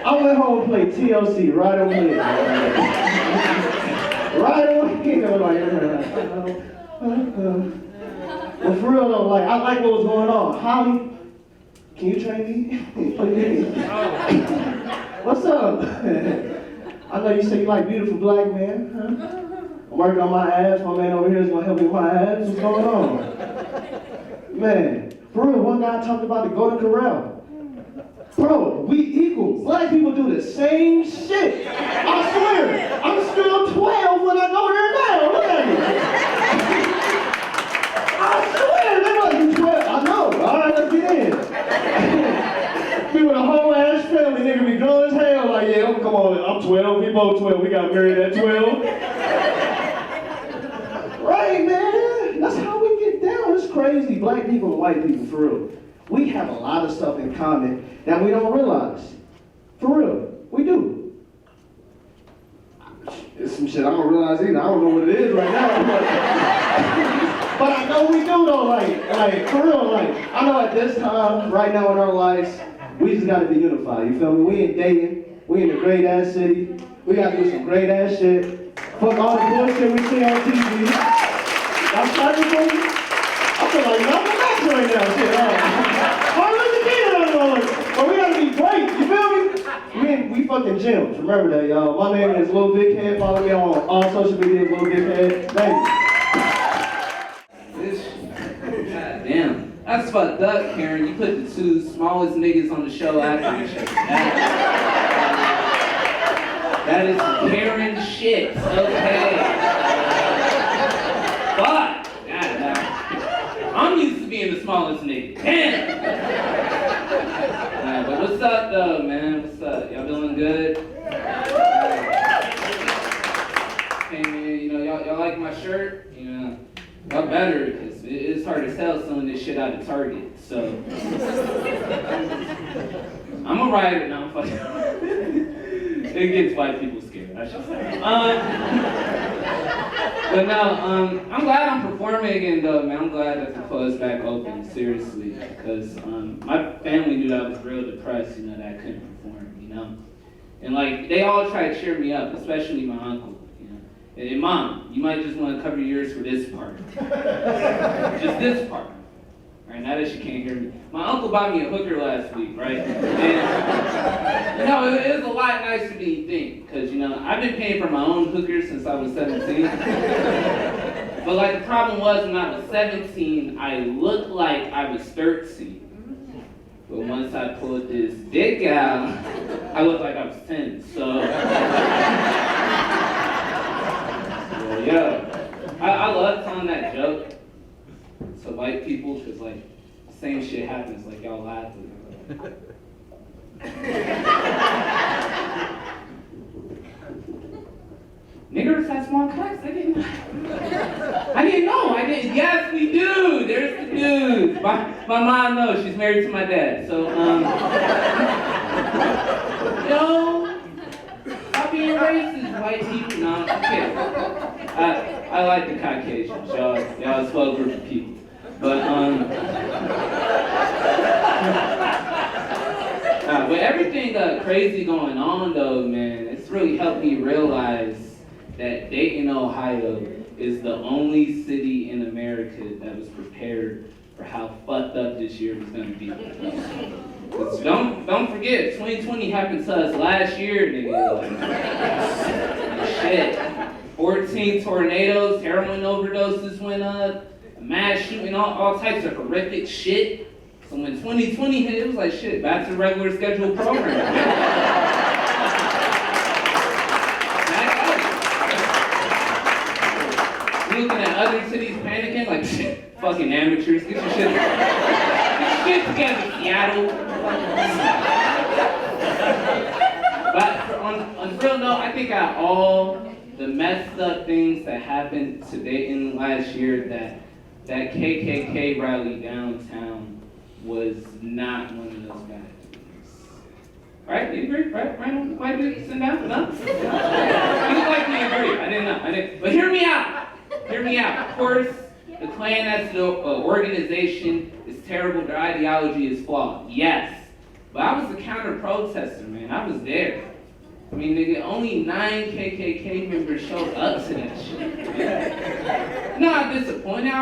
I went home and played TLC right away. Right away. I was like, well, for real though, like, I like what was going on. Holly, can you train me? What's up? I know you say you like beautiful black men, huh? I'm working on my abs. My man over here is gonna help me with my abs. What's going on? Man, for real, one guy talked about the Golden Corral. Bro, we equal. Black people do the same shit. I swear, I'm still 12 when I go there now. Look at me. I swear, they like you 12. I know. All right, let's get in. We with a whole ass family, nigga be grown as hell. Like, yeah, come on, I'm 12. We both 12. We got married at 12. Right, man. That's how we get down. It's crazy. Black people and white people, for real. We have a lot of stuff in common that we don't realize. For real, we do. It's some shit I don't realize either. I don't know what it is right now. But I know we do though, like for real, like I know at this time, right now in our lives, we just gotta be unified. You feel me? We in Dayton, we in a great ass city. We gotta do some great ass shit. Fuck all the bullshit we see on TV. Y'all starting for me? I feel like nothing else right now. Shit, but we gotta be great, you feel me? We fucking gems, remember that, y'all. My name is LilBighead. Follow me on all social media, LilBighead. Thank you. God damn. That's fucked up, Karen. You put the two smallest niggas on the show after each other. That is Karen shit. Okay. Fuck. God, I'm used to being the smallest nigga. Damn. But what's up though, man? What's up? Y'all doing good? Hey man, you know, y'all like my shirt? You know, y'all better, because it's hard to sell some of this shit out of Target, so. I'm a writer now, I'm fucking. It gets white people scared, I should say. But no, I'm glad I'm performing again though, man. I'm glad that the club's back open, seriously, because my family knew that I was real depressed, you know, that I couldn't perform, you know? And like, they all try to cheer me up, especially my uncle, you know? And Mom, you might just want to cover your ears for this part. Just this part. Right, now that she can't hear me. My uncle bought me a hooker last week, right? And, you know, it was a lot nicer than you think, because, you know, I've been paying for my own hooker since I was 17. But, like, the problem was when I was 17, I looked like I was 13. But once I pulled this dick out, I looked like I was 10, so. Yeah. I love telling that joke to white people, because like the same shit happens, like y'all laugh. Niggers have small cocks. I didn't know. Yes, we do. There's the dudes. My mom knows. She's married to my dad. So stop being racist, white people. No, I'm kidding. I like the Caucasians. Y'all a swell group of people. But with everything crazy going on though, man, it's really helped me realize that Dayton, Ohio is the only city in America that was prepared for how fucked up this year was gonna be. 'Cause don't forget, 2020 happened to us last year, nigga. Like, shit. 14 tornadoes, heroin overdoses went up, mass shooting, all types of horrific shit. So when 2020 hit, it was like, shit, back to regular scheduled programming. You're looking at other cities panicking, like, shit, fucking amateurs, get your shit together, Seattle. But on real note, I think out of all the messed up things that happened to Dayton last year, that KKK rally downtown was not one of those bad things. Right? You agree? Right? Why did you sit down? No? You look like you agree. I didn't know. But hear me out. Hear me out. Of course, the Klan as an organization is terrible. Their ideology is flawed. Yes. But I was a counter-protester, man. I was there. I mean, nigga, only 9 KKK members showed up to that shit. You know how disappointed I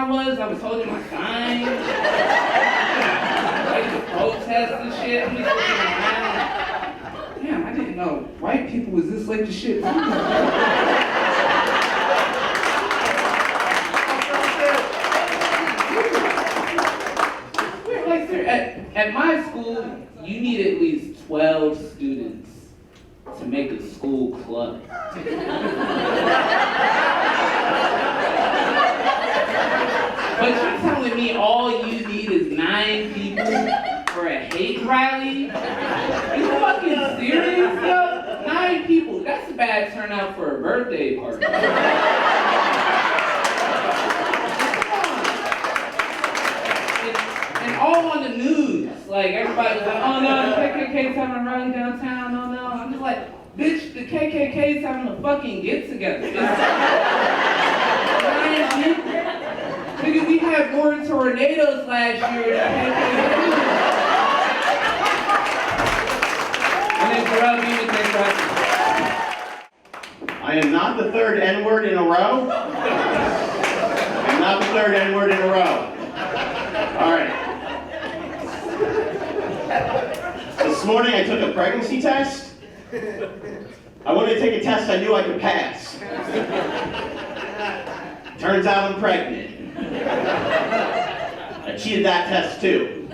was holding my sign. Like the protest and shit. I'm just looking around. Damn, I didn't know white people was this late to shit. At my school, you need at least 12 students to make a school club. But you're telling me all you need is 9 people for a hate rally? You fucking serious, yo? 9 people, that's a bad turnout for a birthday party. All on the news. Like, everybody was like, oh no, the KKK's having a rally downtown, oh no. I'm just like, bitch, the KKK's having a fucking get-together. Nigga, we had more tornadoes last year than KKK. And then Jerrel, Beamon, thanks for asking. I am not the third N-word in a row. I'm not the third N-word in a row. All right. This morning I took a pregnancy test. I wanted to take a test I knew I could pass. Turns out I'm pregnant. I cheated that test too.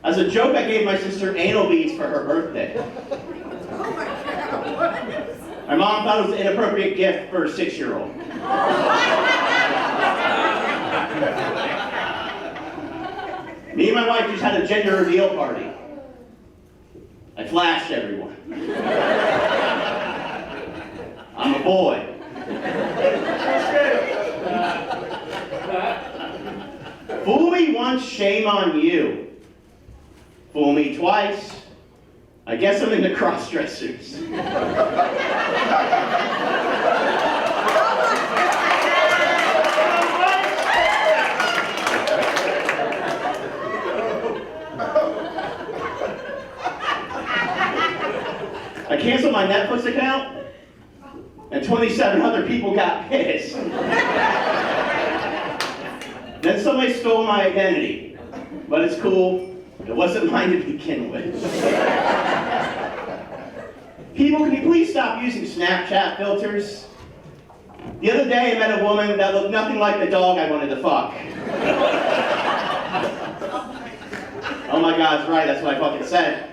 As a joke, I gave my sister anal beads for her birthday. My mom thought it was an inappropriate gift for a 6-year-old. Me and my wife just had a gender reveal party. I flashed everyone. I'm a boy. Fool me once, shame on you. Fool me twice, I guess I'm into cross-dressers. I canceled my Netflix account, and 27 other people got pissed. Then somebody stole my identity, but it's cool. It wasn't mine to begin with. People, can you please stop using Snapchat filters? The other day I met a woman that looked nothing like the dog I wanted to fuck. Oh my God, that's right, that's what I fucking said.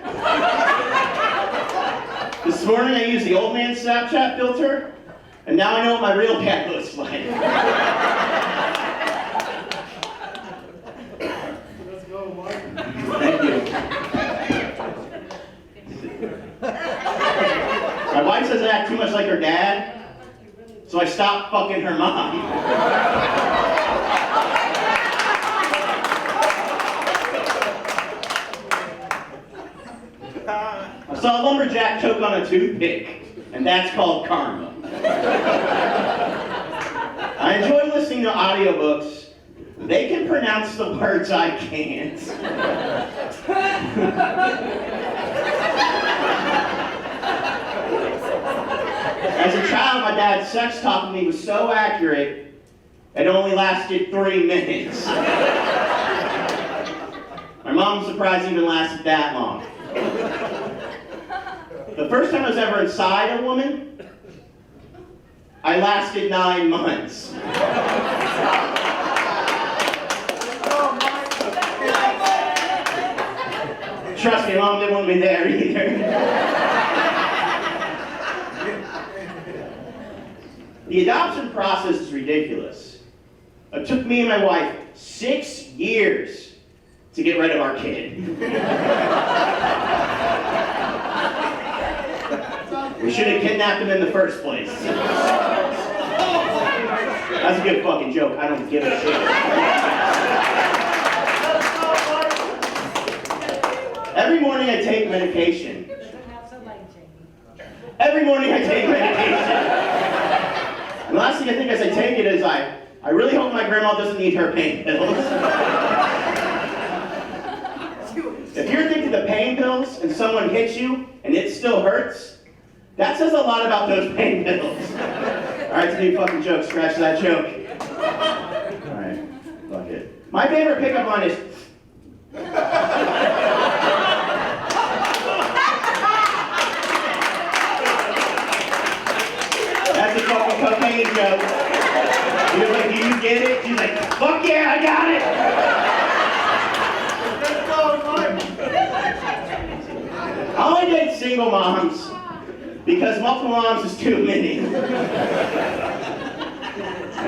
This morning I used the old man Snapchat filter, and now I know what my real cat looks like. Let's go, Mark. Thank you. My wife says I act too much like her dad, so I stopped fucking her mom. I saw a lumberjack choke on a toothpick, and that's called karma. I enjoy listening to audiobooks. They can pronounce the words I can't. As a child, my dad's sex talk with me was so accurate, it only lasted 3 minutes. My My mom's surprised it even lasted that long. The first time I was ever inside a woman, I lasted 9 months. Trust me, Mom didn't want me there either. The adoption process is ridiculous. It took me and my wife 6 years to get rid of our kid. We should have kidnapped him in the first place. That's a good fucking joke. I don't give a shit. Every morning I take medication. Every morning I take medication. And the last thing I think as I take it is I really hope my grandma doesn't need her pain pills. If you're addicted to pain pills and someone hits you and it still hurts, that says a lot about those pain pills. Alright, it's a new fucking joke. Scratch that joke. Alright, fuck it. My favorite pickup line is... That's a fucking cocaine joke. He was like, do you get it? She's like, fuck yeah, I got it! I only date single moms because multiple moms is too many. And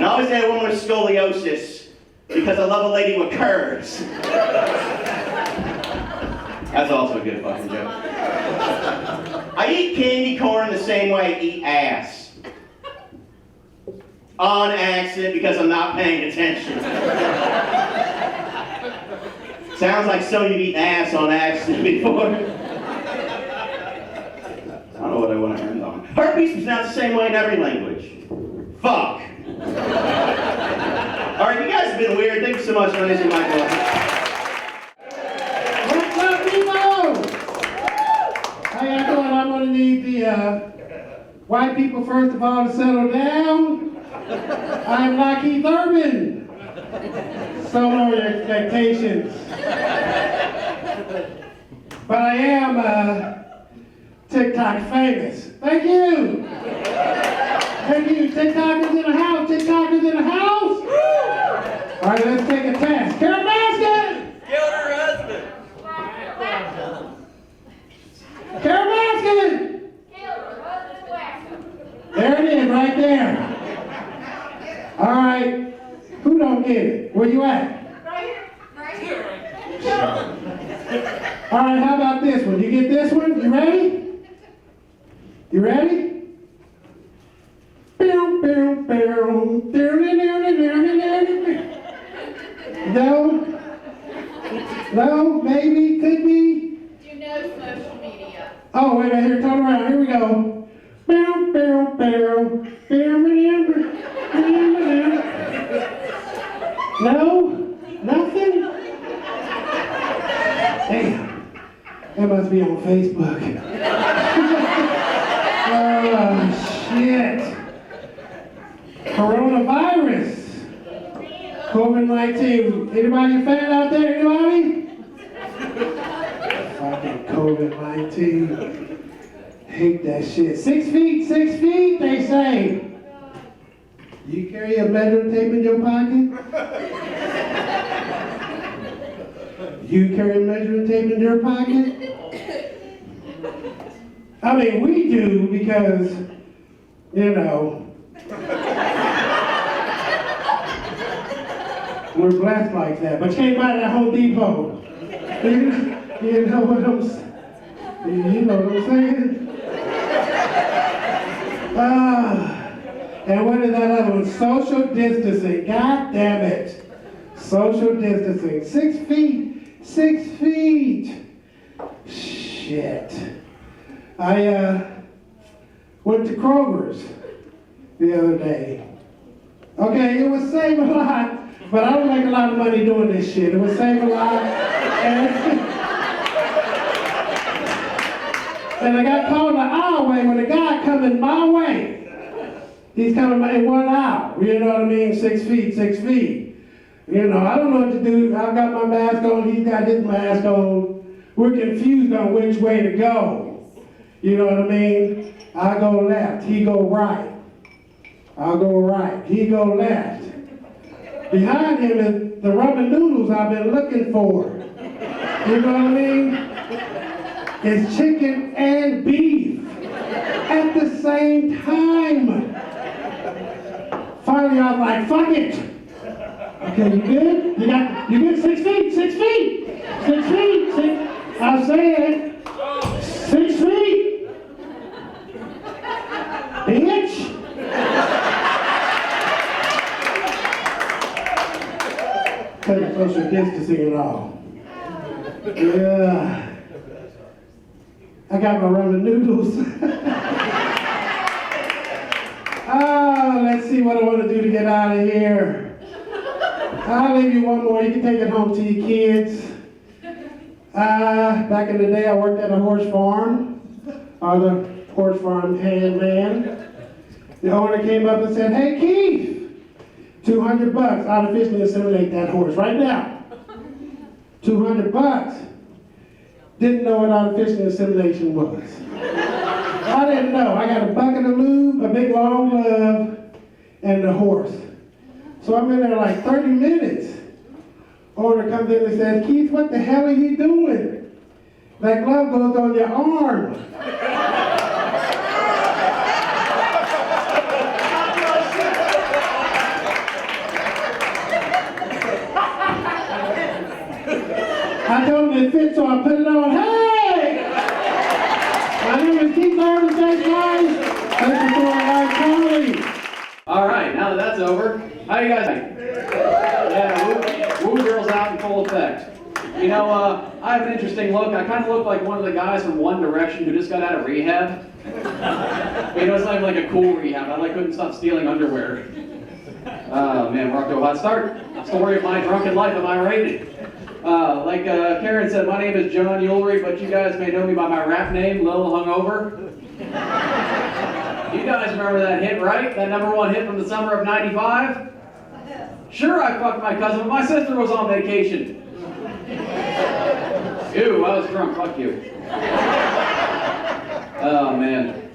I always date a woman with scoliosis because I love a lady with curves. That's also a good fucking joke. I eat candy corn the same way I eat ass. On accident because I'm not paying attention. Sounds like some of you eaten ass on accident before. I don't know what I want to end on. Herpes is pronounced the same way in every language. Fuck. Alright, you guys have been weird. Thank you so much for listening to my voice. What's up, people? How y'all doing? I'm going to need the white people, first of all, to settle down. I'm not Keith Irvin. So lower your expectations. But I am TikTok famous. Thank you. Thank you. TikTokers in the house. TikTokers in the house. All right, let's take a test. Carol Baskin. Killed her husband. Carol Baskin. There it is, right there. All right. Who don't get it? Where you at? Right here. All right, how about this one? You get this one? You ready? You ready? No? No? Maybe? Could be? You know social media. Oh, wait a minute. Here, turn around. Here we go. No? Nothing? Damn. That must be on Facebook. Oh, shit. Coronavirus. COVID-19. Anybody a fan out there? Anybody? Fucking COVID-19. Hate that shit. 6 feet, they say. You carry a measuring tape in your pocket? You carry a measuring tape in your pocket? I mean, we do because, you know, we're blessed like that. But you can't buy it at Home Depot. You know what I'm saying? You know what I'm saying? And what is that other one? Social distancing. God damn it. Social distancing. 6 feet. 6 feet. Shit. I went to Kroger's the other day. Okay, it would save a lot, but I don't make a lot of money doing this shit. It would save a lot. And I got caught in the aisleway when a guy coming my way. He's coming in 1 hour. You know what I mean? 6 feet, 6 feet. You know, I don't know what to do. I've got my mask on, he's got his mask on. We're confused on which way to go. You know what I mean? I go left, he go right. I'll go right, he go left. Behind him is the ramen noodles I've been looking for. You know what I mean? It's chicken and beef at the same time. Finally, I was like, fuck it. Okay, you good? You good? 6 feet, 6 feet, 6 feet, 6. I said 6 feet. Bitch. Cut the social distancing and all. Yeah. I got my ramen noodles. Let's see what I want to do to get out of here. I'll leave you one more. You can take it home to your kids. Back in the day, I worked at a horse farm. The horse farm hand man. The owner came up and said, "Hey, Keith, $200. Artificially inseminate that horse right now. $200. Didn't know what artificial insemination was. I didn't know. I got a bucket of lube, a big long glove, and the horse. So I'm in there like 30 minutes. Owner comes in and says, "Keith, what the hell are you doing? That glove goes on your arm." I told him it fit, so I put it on. Hey! My name is Keith Irvin, thanks guys. Thanks for doing live comedy. All right, now that that's over, how you guys think? Yeah, woo girl's out in full effect. You know, I have an interesting look. I kind of look like one of the guys from One Direction who just got out of rehab. But, you know, it's not even like a cool rehab. I couldn't stop stealing underwear. Oh man, we're off to a hot start. Story of my drunken life, am I right? Like Karen said, my name is John Ulrich, but you guys may know me by my rap name, Lil Hungover. You guys remember that hit, right? That #1 hit from the summer of '95? Sure, I fucked my cousin, but my sister was on vacation. Ew, I was drunk, fuck you. Oh man.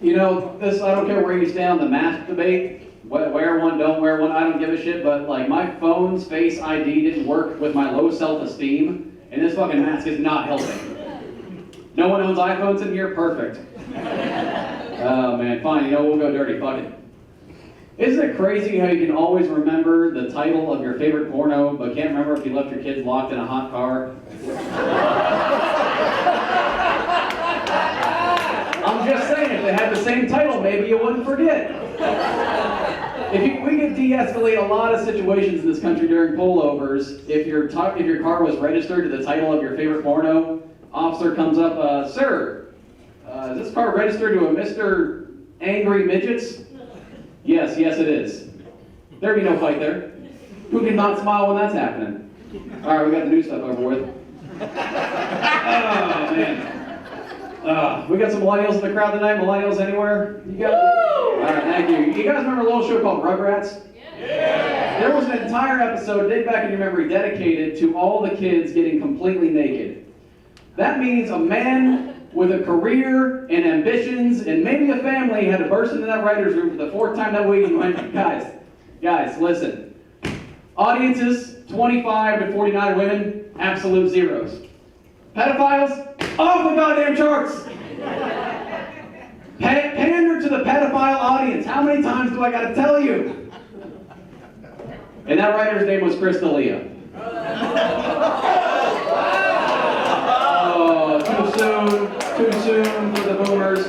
You know, this, I don't care where you stand on the mask debate. Wear one, don't wear one, I don't give a shit, but like my phone's Face ID didn't work with my low self-esteem, and this fucking mask is not helping. No one owns iPhones in here? Perfect. Oh man, fine, you know, we'll go dirty, fuck it. Isn't it crazy how you can always remember the title of your favorite porno, but can't remember if you left your kids locked in a hot car? I'm just saying, if they had the same title, maybe you wouldn't forget. We could de-escalate a lot of situations in this country during pullovers. If your car was registered to the title of your favorite porno, officer comes up, "Sir, is this car registered to a Mr. Angry Midgets?" Yes, it is. There'd be no fight there. Who can not smile when that's happening? All right, we got the new stuff over with. Oh, man. We got some millennials in the crowd tonight. Millennials anywhere? You got? All right, thank you. You guys remember a little show called Rugrats? Yeah. There was an entire episode, dig back in your memory, dedicated to all the kids getting completely naked. That means a man with a career and ambitions and maybe a family had to burst into that writer's room for the 4th time that week and went, guys, listen. Audiences, 25 to 49 women, absolute zeros. Pedophiles, off the goddamn charts. Pander to the pedophile audience. How many times do I gotta tell you? And that writer's name was Chris D'Elia. Oh, too soon for the boomers.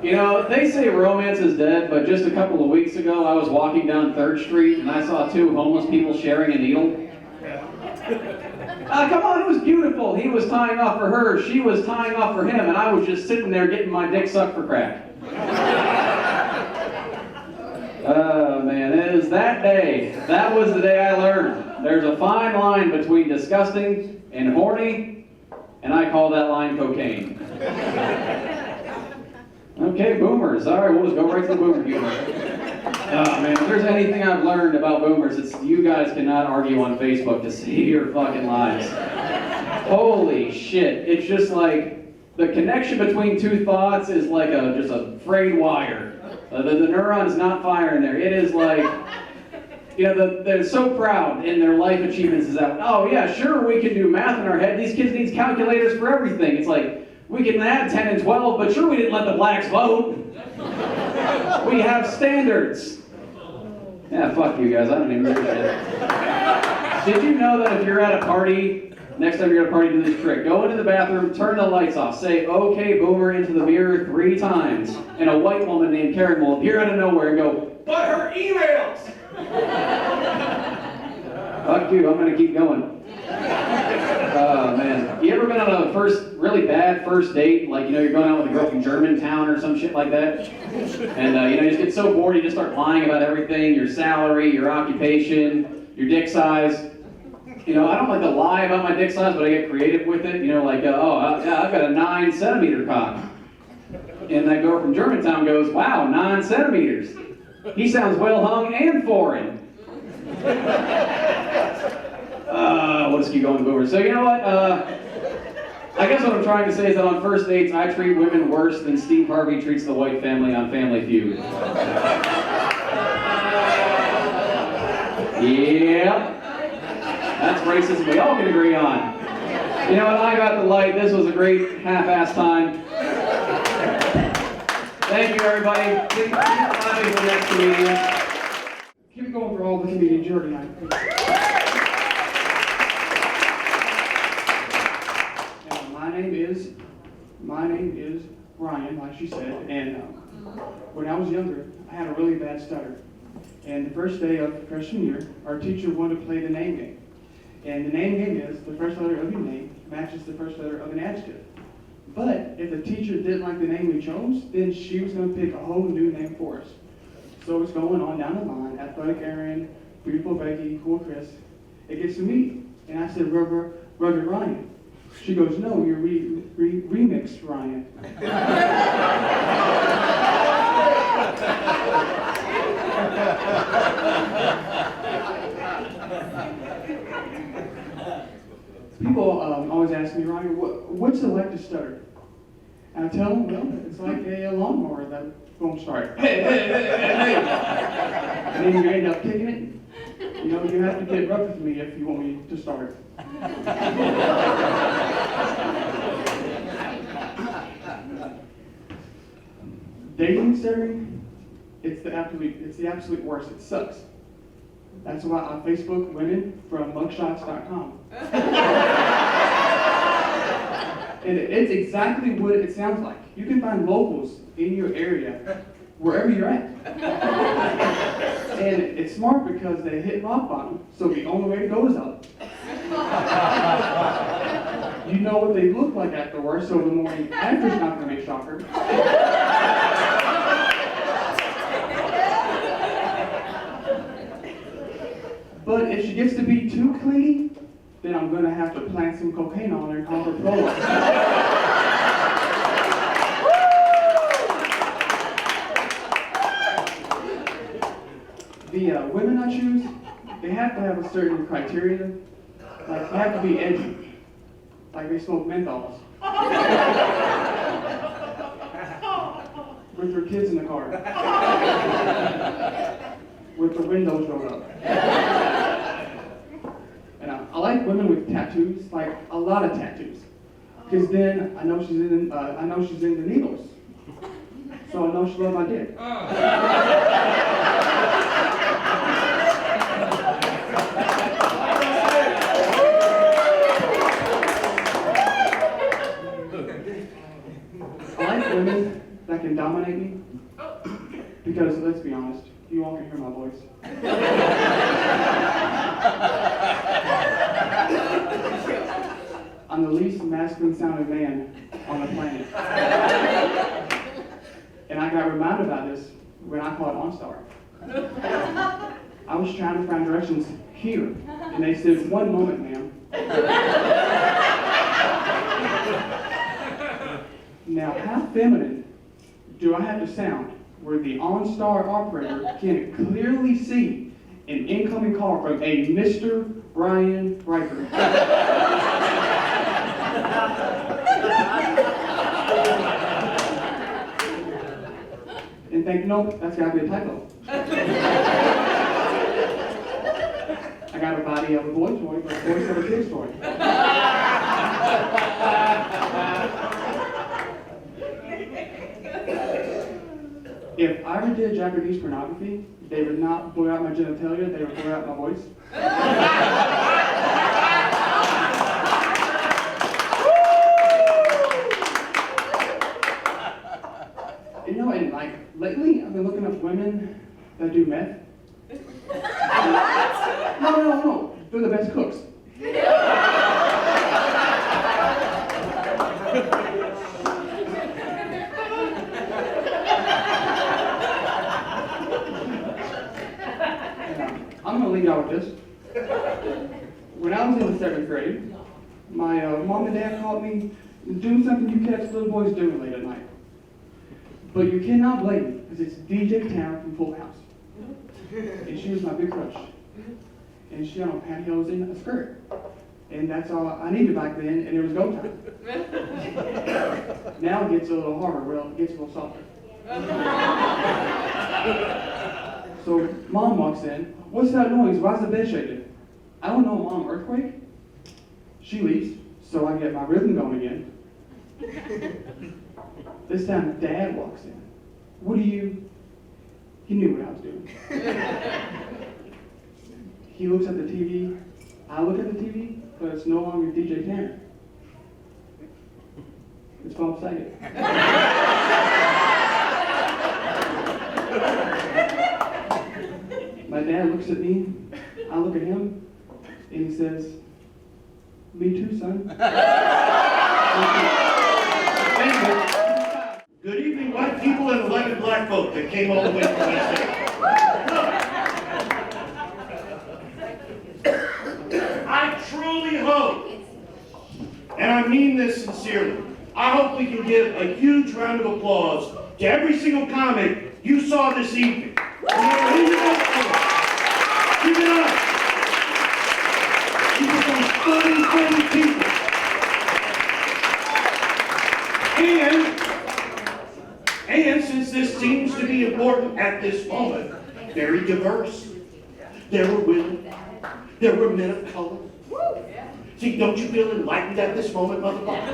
You know, they say romance is dead, but just a couple of weeks ago, I was walking down 3rd Street and I saw 2 homeless people sharing a needle. Come on, it was beautiful. He was tying off for her, she was tying off for him, and I was just sitting there getting my dick sucked for crack. Oh man, it is that day. That was the day I learned. There's a fine line between disgusting and horny, and I call that line cocaine. Okay, boomers. All right, we'll just go right to the boomer humor. Oh man, if there's anything I've learned about boomers, it's you guys cannot argue on Facebook to save your fucking lives. Holy shit, it's just like, the connection between two thoughts is like just a frayed wire. The neuron is not firing there. It is like, you know, they're so proud in their life achievements is that, oh yeah, sure, we can do math in our head. These kids need calculators for everything. It's like, we can add 10 and 12, but sure we didn't let the blacks vote. We have standards. Yeah, fuck you guys, I don't even give a shit. Did you know that if you're at a party, next time you're at a party, do this trick. Go into the bathroom, turn the lights off, say, okay, boomer, into the mirror 3 times, and a white woman named Karen will appear out of nowhere and go, but her emails! Fuck you, I'm gonna keep going. Oh, man. You ever been on a really bad first date? Like, you know, you're going out with a girl from Germantown or some shit like that? And, you know, you just get so bored, you just start lying about everything, your salary, your occupation, your dick size. You know, I don't like to lie about my dick size, but I get creative with it. You know, like, yeah, I've got a 9-centimeter cock. And that girl from Germantown goes, wow, 9 centimeters. He sounds well hung and foreign. We'll just keep going to boomers. So you know what? I guess what I'm trying to say is that on first dates, I treat women worse than Steve Harvey treats the white family on Family Feud. Yep. That's racism we all can agree on. You know what? I got the light. This was a great half-ass time. Thank you, everybody. Please clap for the next comedian. Keep it going for all the comedians here tonight. My name is Ryan, like she said, and when I was younger, I had a really bad stutter. And the first day of freshman year, our teacher wanted to play the name game. And the name game is the first letter of your name matches the first letter of an adjective. But if the teacher didn't like the name we chose, then she was going to pick a whole new name for us. So it's going on down the line, Athletic Aaron, Beautiful Becky, Cool Chris. It gets to me, and I said, Rugged Ryan. She goes, no, you're remixed Ryan. People always ask me, Ryan, what's it like to stutter? And I tell them, well, it's like a lawnmower that won't start. Hey, hey, hey, hey, hey. And then you end up kicking it. You know, you have to get rough with me if you want me to start. Dating stuttering, it's the absolute worst. It sucks. That's why I Facebook women from mugshots.com. And it's exactly what it sounds like. You can find locals in your area, wherever you're at. And it's smart because they hit rock bottom, so the only way to go is up. You know what they look like afterwards, so the morning after's not going to be a shocker. But if she gets to be too clingy, then I'm going to have to plant some cocaine on her and call her Prolo. The women I choose, they have to have a certain criteria. Like, they have to be edgy. Like they smoke menthols. With their kids in the car. With the windows rolled up. And I like women with tattoos, like a lot of tattoos. Because then I know she's into needles. So I know she loves my dick. I like women that can dominate me. Because let's be honest, you all can hear my voice. I'm the least masculine sounding man on the planet. And I got reminded about this when I called OnStar. I was trying to find directions here, and they said, one moment, ma'am. Now, how feminine do I have to sound where the OnStar operator can clearly see an incoming call from a Mr. Brian Riker. And think, nope, that's gotta be a typo. I got a body of a boy toy, but a voice of a kid's toy. If I ever did Japanese pornography, they would not blow out my genitalia, they would blow out my voice. You know, and like lately, I've been looking up women that do meth. No. They're the best cooks. I'm gonna leave y'all with this. When I was in the 7th grade, my mom and dad caught me doing something you catch little boys doing late at night. But you cannot blame me, because it's DJ Tara from Full House. And she was my big crush. And she had on pantyhose and a skirt. And that's all I needed back then, and it was go time. Now it gets a little harder, well, it gets a little softer. So Mom walks in, what's that noise? Why's the bed shaking? I don't know, Mom, earthquake? She leaves, so I get my rhythm going again. This time Dad walks in. What do you? He knew what I was doing. He looks at the TV, I look at the TV, but it's no longer DJ Tanner. It's Bob Saget. My dad looks at me, I look at him, and he says, me too, son. Good evening, white people and elected black folk that came all the way from West End. I truly hope, and I mean this sincerely, I hope we can give a huge round of applause to every single comic you saw this evening. Keep it up. These are some funny people. And since this seems to be important at this moment, very diverse. There were women. There were men of color. See, don't you feel enlightened at this moment, motherfucker?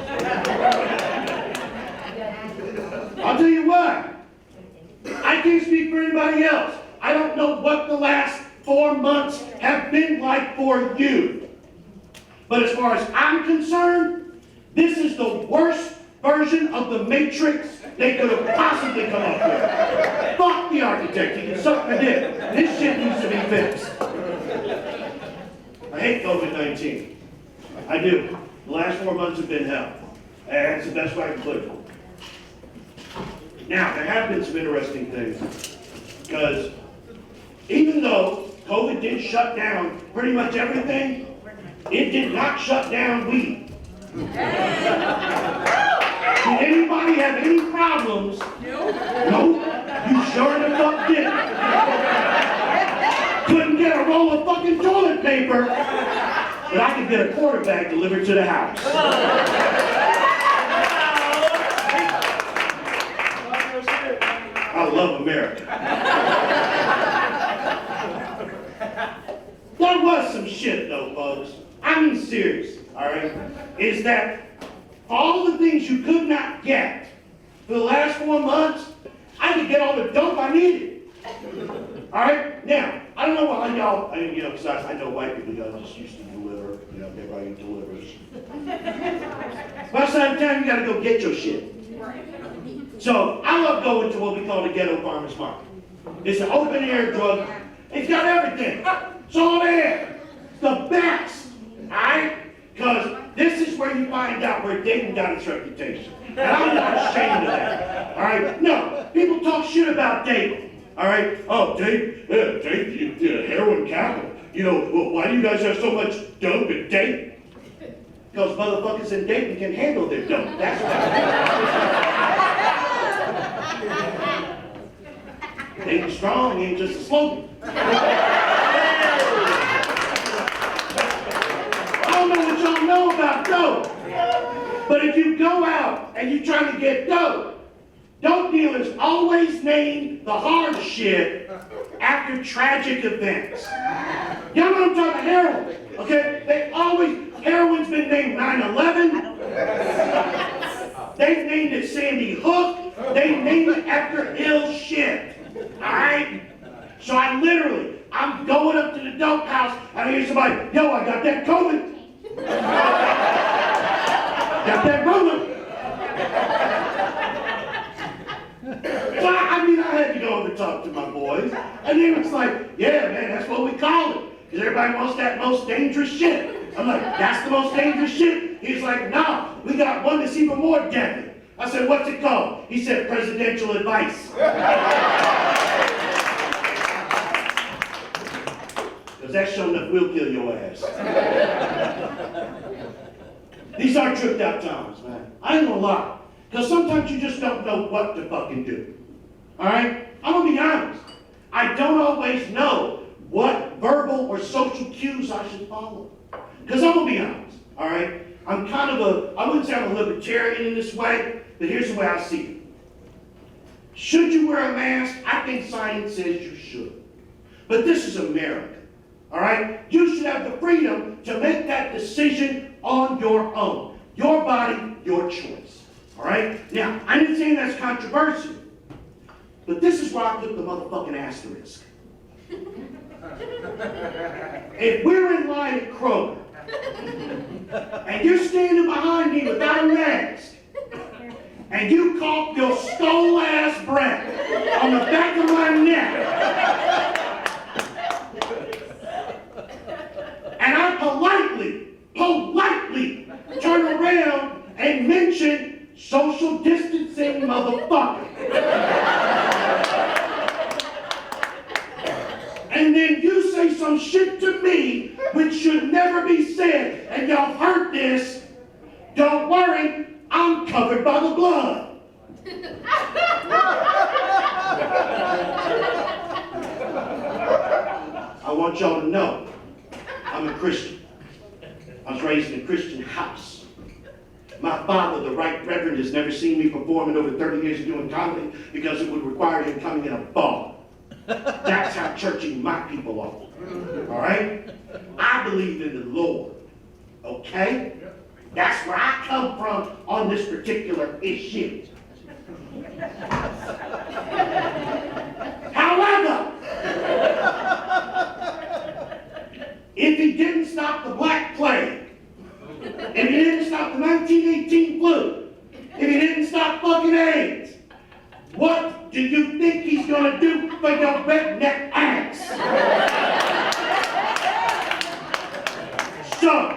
I'll tell you what. I can't speak for anybody else. I don't know what the last 4 months have been like for you. But as far as I'm concerned, this is the worst version of the Matrix they could have possibly come up with. Fuck the architect, he can suck my dick. This shit needs to be fixed. I hate COVID-19. I do. The last 4 months have been hell. That's the best way I can put it. Now, there have been some interesting things. Because even though COVID did shut down pretty much everything, it did not shut down weed. Did anybody have any problems? Nope. You sure the fuck did. Couldn't get a roll of fucking toilet paper, but I could get a quarterback delivered to the house. I love America. There was some shit though, folks. I mean serious, alright? Is that all the things you could not get for the last 4 months, I could get all the dope I needed. Alright? Now, I don't know why y'all, because I know white people, y'all just used to deliver, everybody delivers. Most of the time, you gotta go get your shit. So, I love going to what we call the ghetto farmer's market. It's an open air drug. It's got everything. It's all there. It's the best. Alright? Because this is where you find out where Dayton got its reputation. And I'm not ashamed of that. Alright? No. People talk shit about Dayton. Alright? Oh, Dayton, heroin capital. Well, why do you guys have so much dope in Dayton? Because motherfuckers in Dayton can handle their dope. That's why. Dstrong ain't just a slogan. I don't know what y'all know about dope, but if you go out and you try to get dope dealers always name the hard shit after tragic events. Y'all know what I'm talking about? Heroin, okay? Heroin's been named 9/11. They've named it Sandy Hook. They named it after ill shit. Alright? So I'm going up to the dope house and I hear somebody, yo, I got that COVID. Got that Rona. So I had to go over and talk to my boys. And they was like, yeah, man, that's what we call it. Because everybody wants that most dangerous shit. I'm like, that's the most dangerous shit? He's like, nah, we got one that's even more deadly. I said, what's it called? He said, presidential advice. Because that sure enough will kill your ass. These are tripped out times, man. I ain't gonna lie. Because sometimes you just don't know what to fucking do. Alright? I'm gonna be honest. I don't always know what verbal or social cues I should follow. Because I'm gonna be honest. Alright? I'm kind of I wouldn't say I'm a libertarian in this way, but here's the way I see it. Should you wear a mask? I think science says you should. But this is America. Alright? You should have the freedom to make that decision on your own. Your body, your choice. Alright? Now, I didn't say that's controversial, but this is where I put the motherfucking asterisk. If we're in line at Kroger, and you're standing behind me without a mask, and you cough your skull-ass breath on the back of my neck, and I politely turn around and mention social distancing, motherfucker. And then you say some shit to me which should never be said, and y'all heard this. Don't worry, I'm covered by the blood. I want y'all to know, I'm a Christian. I was raised in a Christian house. My father, the Right Reverend, has never seen me perform in over 30 years of doing comedy because it would require him coming in a bar. That's how churchy my people are. All right? I believe in the Lord. Okay? That's where I come from on this particular issue. However, if he didn't stop the Black Plague, if he didn't stop the 1918 flu, if he didn't stop fucking AIDS, what do you think he's gonna do for your redneck ass? So,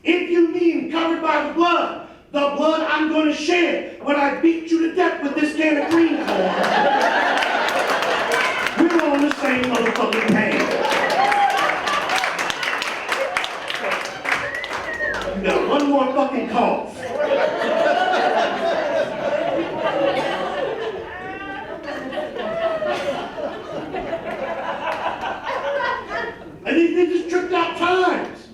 if you mean covered by the blood I'm gonna shed when I beat you to death with this can of green corn, we're on the same motherfucking page. You got one more fucking cough. And these just tripped out times.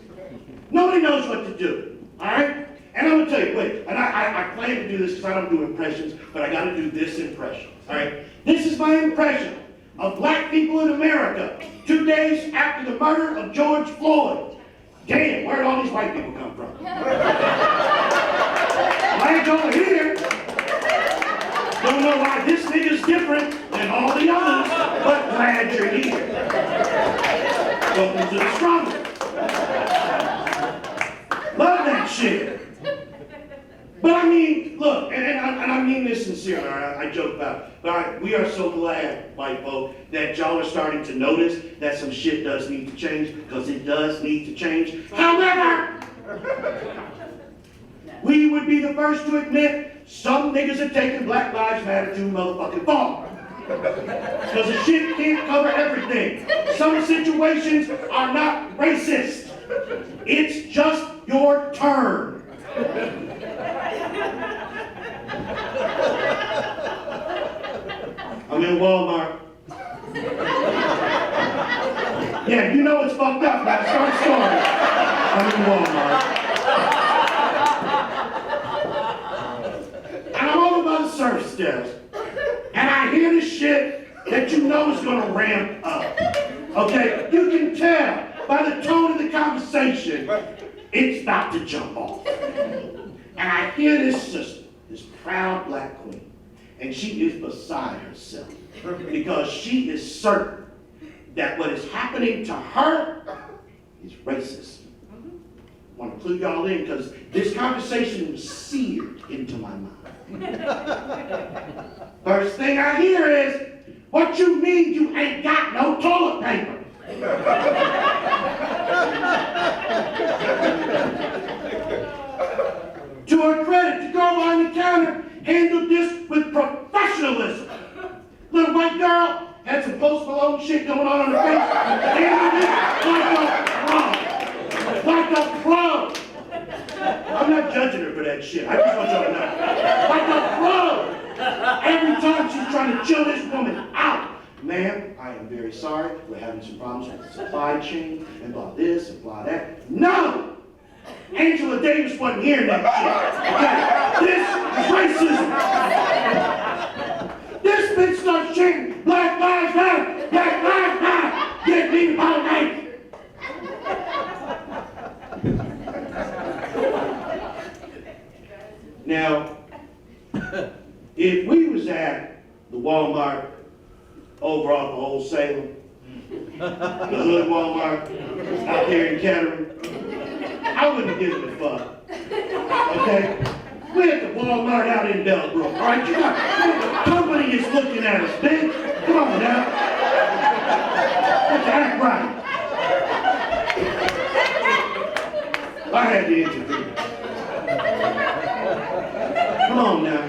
Nobody knows what to do, all right? And I'm gonna tell you, wait, and I plan to do this because I don't do impressions, but I gotta do this impression, all right? This is my impression of black people in America 2 days after the murder of George Floyd. Damn, where'd all these white people come from? Glad y'all are here. Don't know why this nigga's different than all the others, but glad you're here. Welcome to the Dstrong. Love that shit. But I mean, look, and I mean this sincerely, all right? I joke about it. But we are so glad, white folk, that y'all are starting to notice that some shit does need to change, because it does need to change. However, we would be the first to admit some niggas are taking Black Lives Matter too motherfucking far. Because the shit can't cover everything. Some situations are not racist. It's just your turn. I'm in Walmart. Yeah, you know it's fucked up now. Start story. I'm in Walmart. And I'm over by the service desk. And I hear this shit that you know is gonna ramp up. Okay? You can tell by the tone of the conversation, it's about to jump off. And I hear this sister, this proud black queen, and she is beside herself because she is certain that what is happening to her is racist. I want to clue y'all in because this conversation was seared into my mind. First thing I hear is, what you mean you ain't got no toilet paper? To her credit, the girl behind the counter handled this with professionalism. Little white girl had some Post Malone shit going on her face. Handled it like a pro. I'm not judging her for that shit. I just want y'all to know. Like a pro. Every time she's trying to chill this woman out. Ma'am, I am very sorry. We're having some problems with the supply chain and blah this and blah that. No! Angela Davis wasn't hearing that shit. Okay? This is racism. This bitch starts chanting, Black Lives Matter, Black Lives Matter. Get me by name. Now, if we was at the Walmart over off of Old Salem, the hood Walmart out there in Kettering, I wouldn't give a fuck. Okay? We're at the Walmart out in Bellbrook, all right? You got, the company is looking at us, bitch. Come on now. Let's act right. I had to interview. Come on now.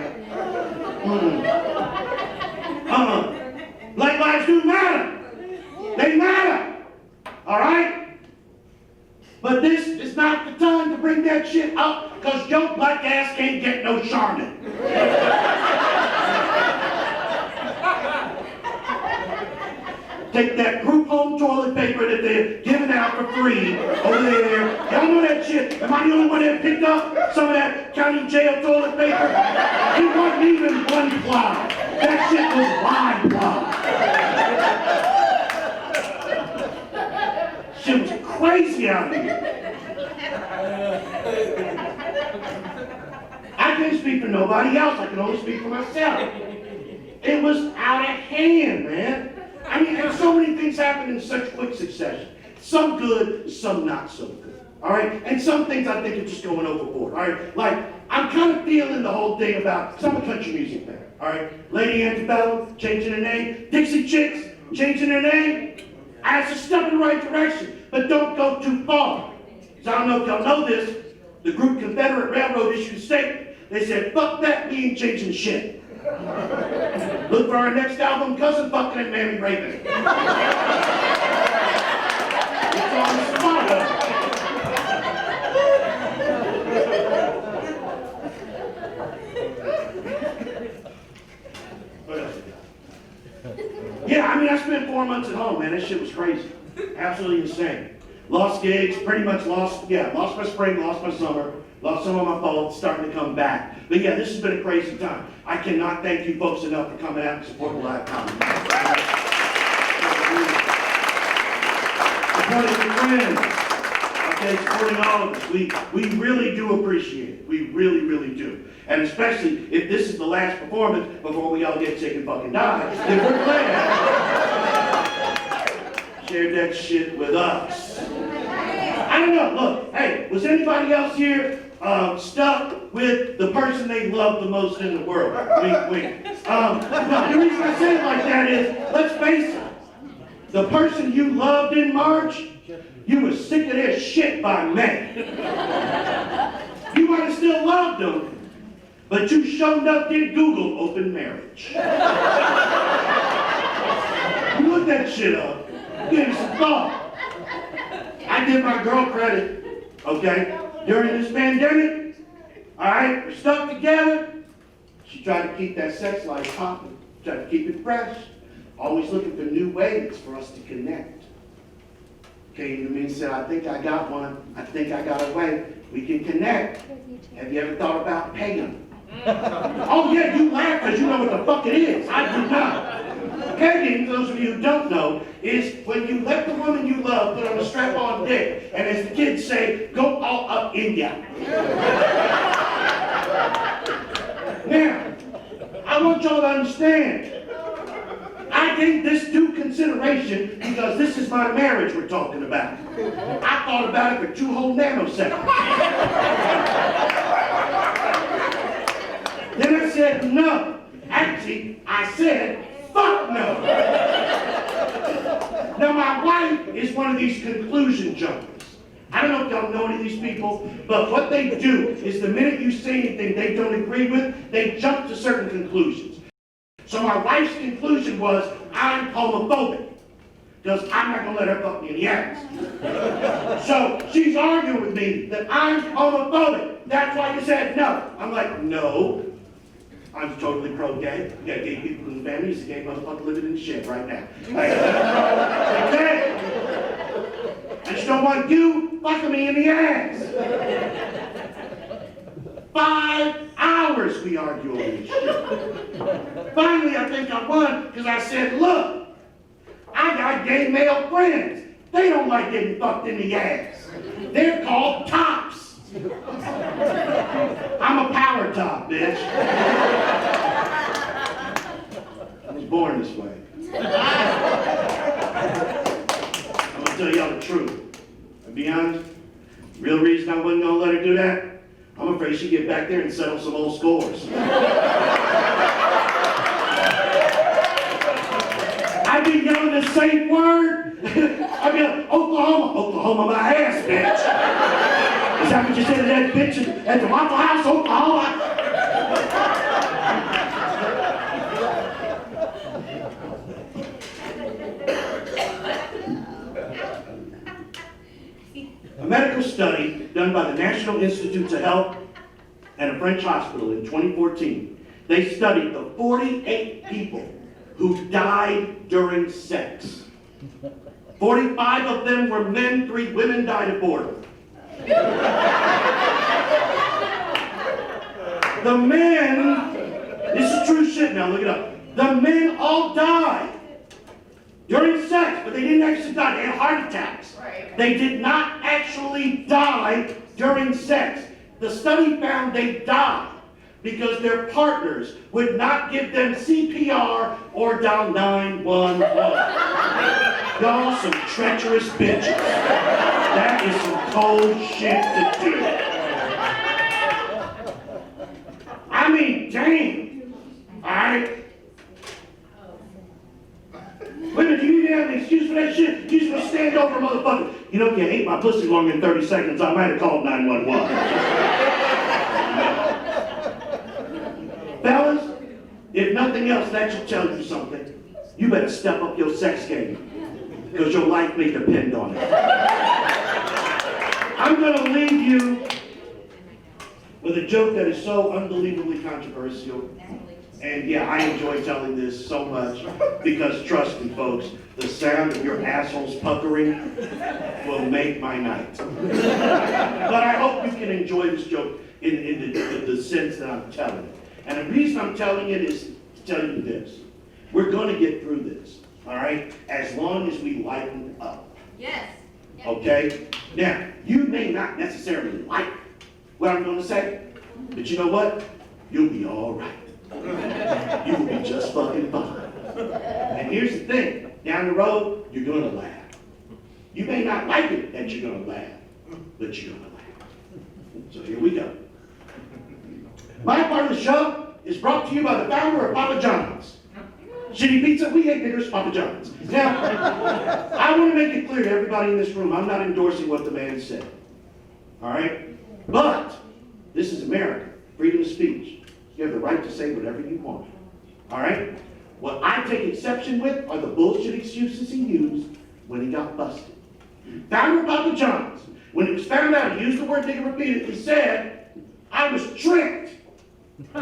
Black lives do matter. They matter. All right? But this is not the time to bring that shit up because your black ass can't get no Charmin. Take that group home toilet paper that they're giving out for free over there. Y'all know that shit. Am I the only one that picked up some of that county jail toilet paper? It wasn't even one ply. That shit was wide ply. Shit was crazy out here. I can't speak for nobody else. I can only speak for myself. It was out of hand, man. I mean, and so many things happen in such quick succession. Some good, some not so good. All right? And some things I think are just going overboard. All right? Like, I'm kind of feeling the whole thing about, because I'm a country music fan. All right? Lady Antebellum, changing her name. Dixie Chicks, changing their name. That's a step in the right direction. But don't go too far. Because I don't know if y'all know this. The group Confederate Railroad issued a statement. They said, fuck that, we ain't changing shit. Look for our next album, Cousin Fucking and Mammy Raping. It's on Spyder. Yeah, I mean, I spent 4 months at home, man. That shit was crazy. Absolutely insane. Lost gigs, pretty much lost my spring, lost my summer, lost some of my fall, starting to come back. But yeah, this has been a crazy time. I cannot thank you folks enough for coming out and supporting live comedy. Supporting your friends. Okay, supporting all of us. We really do appreciate it. We really, really do. And especially if this is the last performance before we all get sick and fucking die, then we're glad. Share that shit with us. I don't know, look, hey, was anybody else here stuck with the person they love the most in the world? Wink, wink. No, the reason I say it like that is, let's face it, the person you loved in March, you were sick of their shit by May. You might have still loved them, but you showed up in Google open marriage. You looked that shit up. Give me some thought. I give my girl credit, okay? During this pandemic, all right, we're stuck together. She tried to keep that sex life popping, tried to keep it fresh, always looking for new ways for us to connect. came to me and said, I think I got one. I think I got a way. We can connect. Have you ever thought about paying? Oh yeah, you laugh because you know what the fuck it is. I do not. Pegging, those of you who don't know, is when you let the woman you love put on a strap-on dick, and as the kids say, go all up in ya. Now, I want y'all to understand, I gave this due consideration because this is my marriage we're talking about. I thought about it for 2 whole nanoseconds. Then I said no. Actually, I said, fuck no. Now, my wife is one of these conclusion jumpers. I don't know if y'all know any of these people, but what they do is the minute you say anything they don't agree with, they jump to certain conclusions. So my wife's conclusion was, I'm homophobic, because I'm not going to let her fuck me in the ass. So she's arguing with me that I'm homophobic. That's why you said no. I'm like, no. I'm totally pro-gay. We got gay people in the family. He's a gay motherfucker living in shit right now. Okay? I just don't want you fucking me in the ass. 5 hours we argue over this shit. Finally, I think I won because I said, look, I got gay male friends. They don't like getting fucked in the ass. They're called tops. I'm a power top, bitch. I was born this way. I'm gonna tell y'all the truth. To be honest, real reason I wasn't gonna let her do that, I'm afraid she'd get back there and settle some old scores. I'd be yelling the same word. I'd be like, Oklahoma, Oklahoma my ass, bitch. Is that what you said to that bitch at the Waffle House, Oklahoma? A medical study done by the National Institutes of Health and a French hospital in 2014, they studied the 48 people who died during sex. 45 of them were men, 3 women died of boredom. The men, this is true shit now, look it up. The men all died during sex, but they didn't actually die. They had heart attacks. They did not actually die during sex. The study found they died because their partners would not give them CPR or dial 911. Y'all some treacherous bitches. That is some cold shit to do. I mean, damn. Alright? Women, do you have an excuse for that shit? You just want to stand over a motherfucker. You know, if you hate my pussy longer than 30 seconds, I might have called 911. Fellas, if nothing else, that should tell you something. You better step up your sex game, because your life may depend on it. I'm going to leave you with a joke that is so unbelievably controversial. And yeah, I enjoy telling this so much because trust me, folks, the sound of your assholes puckering will make my night. But I hope you can enjoy this joke in the sense that I'm telling it. And the reason I'm telling it is to tell you this. We're going to get through this, all right? As long as we lighten up. Yes. Okay? Now, you may not necessarily like what I'm going to say, but you know what? You'll be all right. You will be just fucking fine. And here's the thing. Down the road, you're going to laugh. You may not like it that you're going to laugh, but you're going to laugh. So here we go. My part of the show is brought to you by the founder of Papa John's. Shitty pizza, we hate niggers, Papa John's. Now, I want to make it clear to everybody in this room, I'm not endorsing what the man said. All right? But this is America, freedom of speech. You have the right to say whatever you want. All right? What I take exception with are the bullshit excuses he used when he got busted. Founder of Papa John's, when it was found out he used the word nigger repeatedly, said, I was tricked. I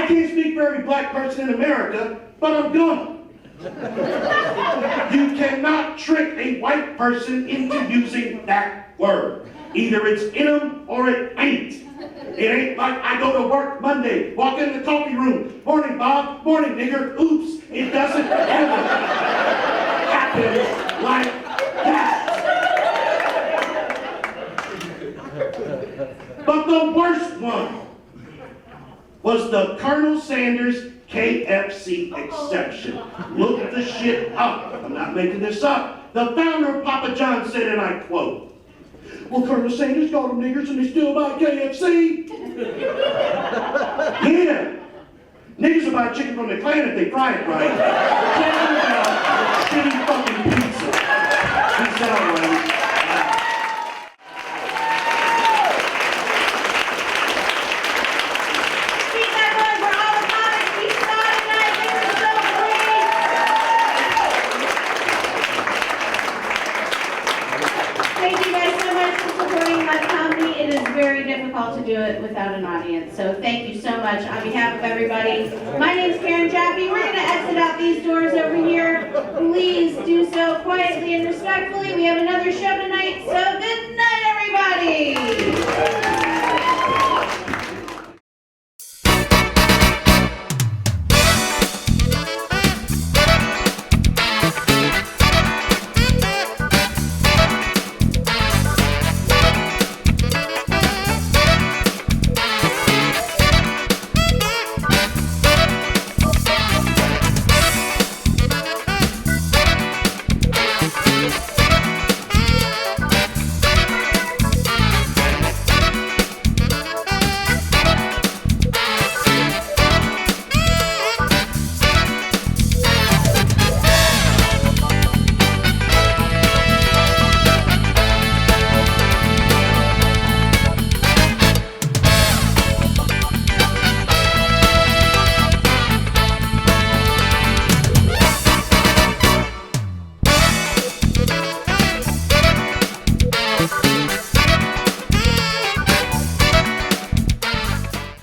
can't speak for every black person in America, but I'm gonna. You cannot trick a white person into using that word. Either it's in them or it ain't. It ain't like I go to work Monday, walk in the coffee room, morning Bob, morning nigger, oops. It doesn't ever happen like that. But the worst one was the Colonel Sanders KFC exception. Look the shit up. I'm not making this up. The founder of Papa John said, and I quote, "Well, Colonel Sanders called them niggers and they still buy KFC." Yeah. Niggas will buy chicken from the clan if they fry it right. Tell them about shitty fucking pizza. Peace out, man. Very difficult to do it without an audience, so thank you so much on behalf of everybody. My name is Karen Jaffe. We're going to exit out these doors over here. Please do so quietly and respectfully. We have another show tonight, so good night, everybody.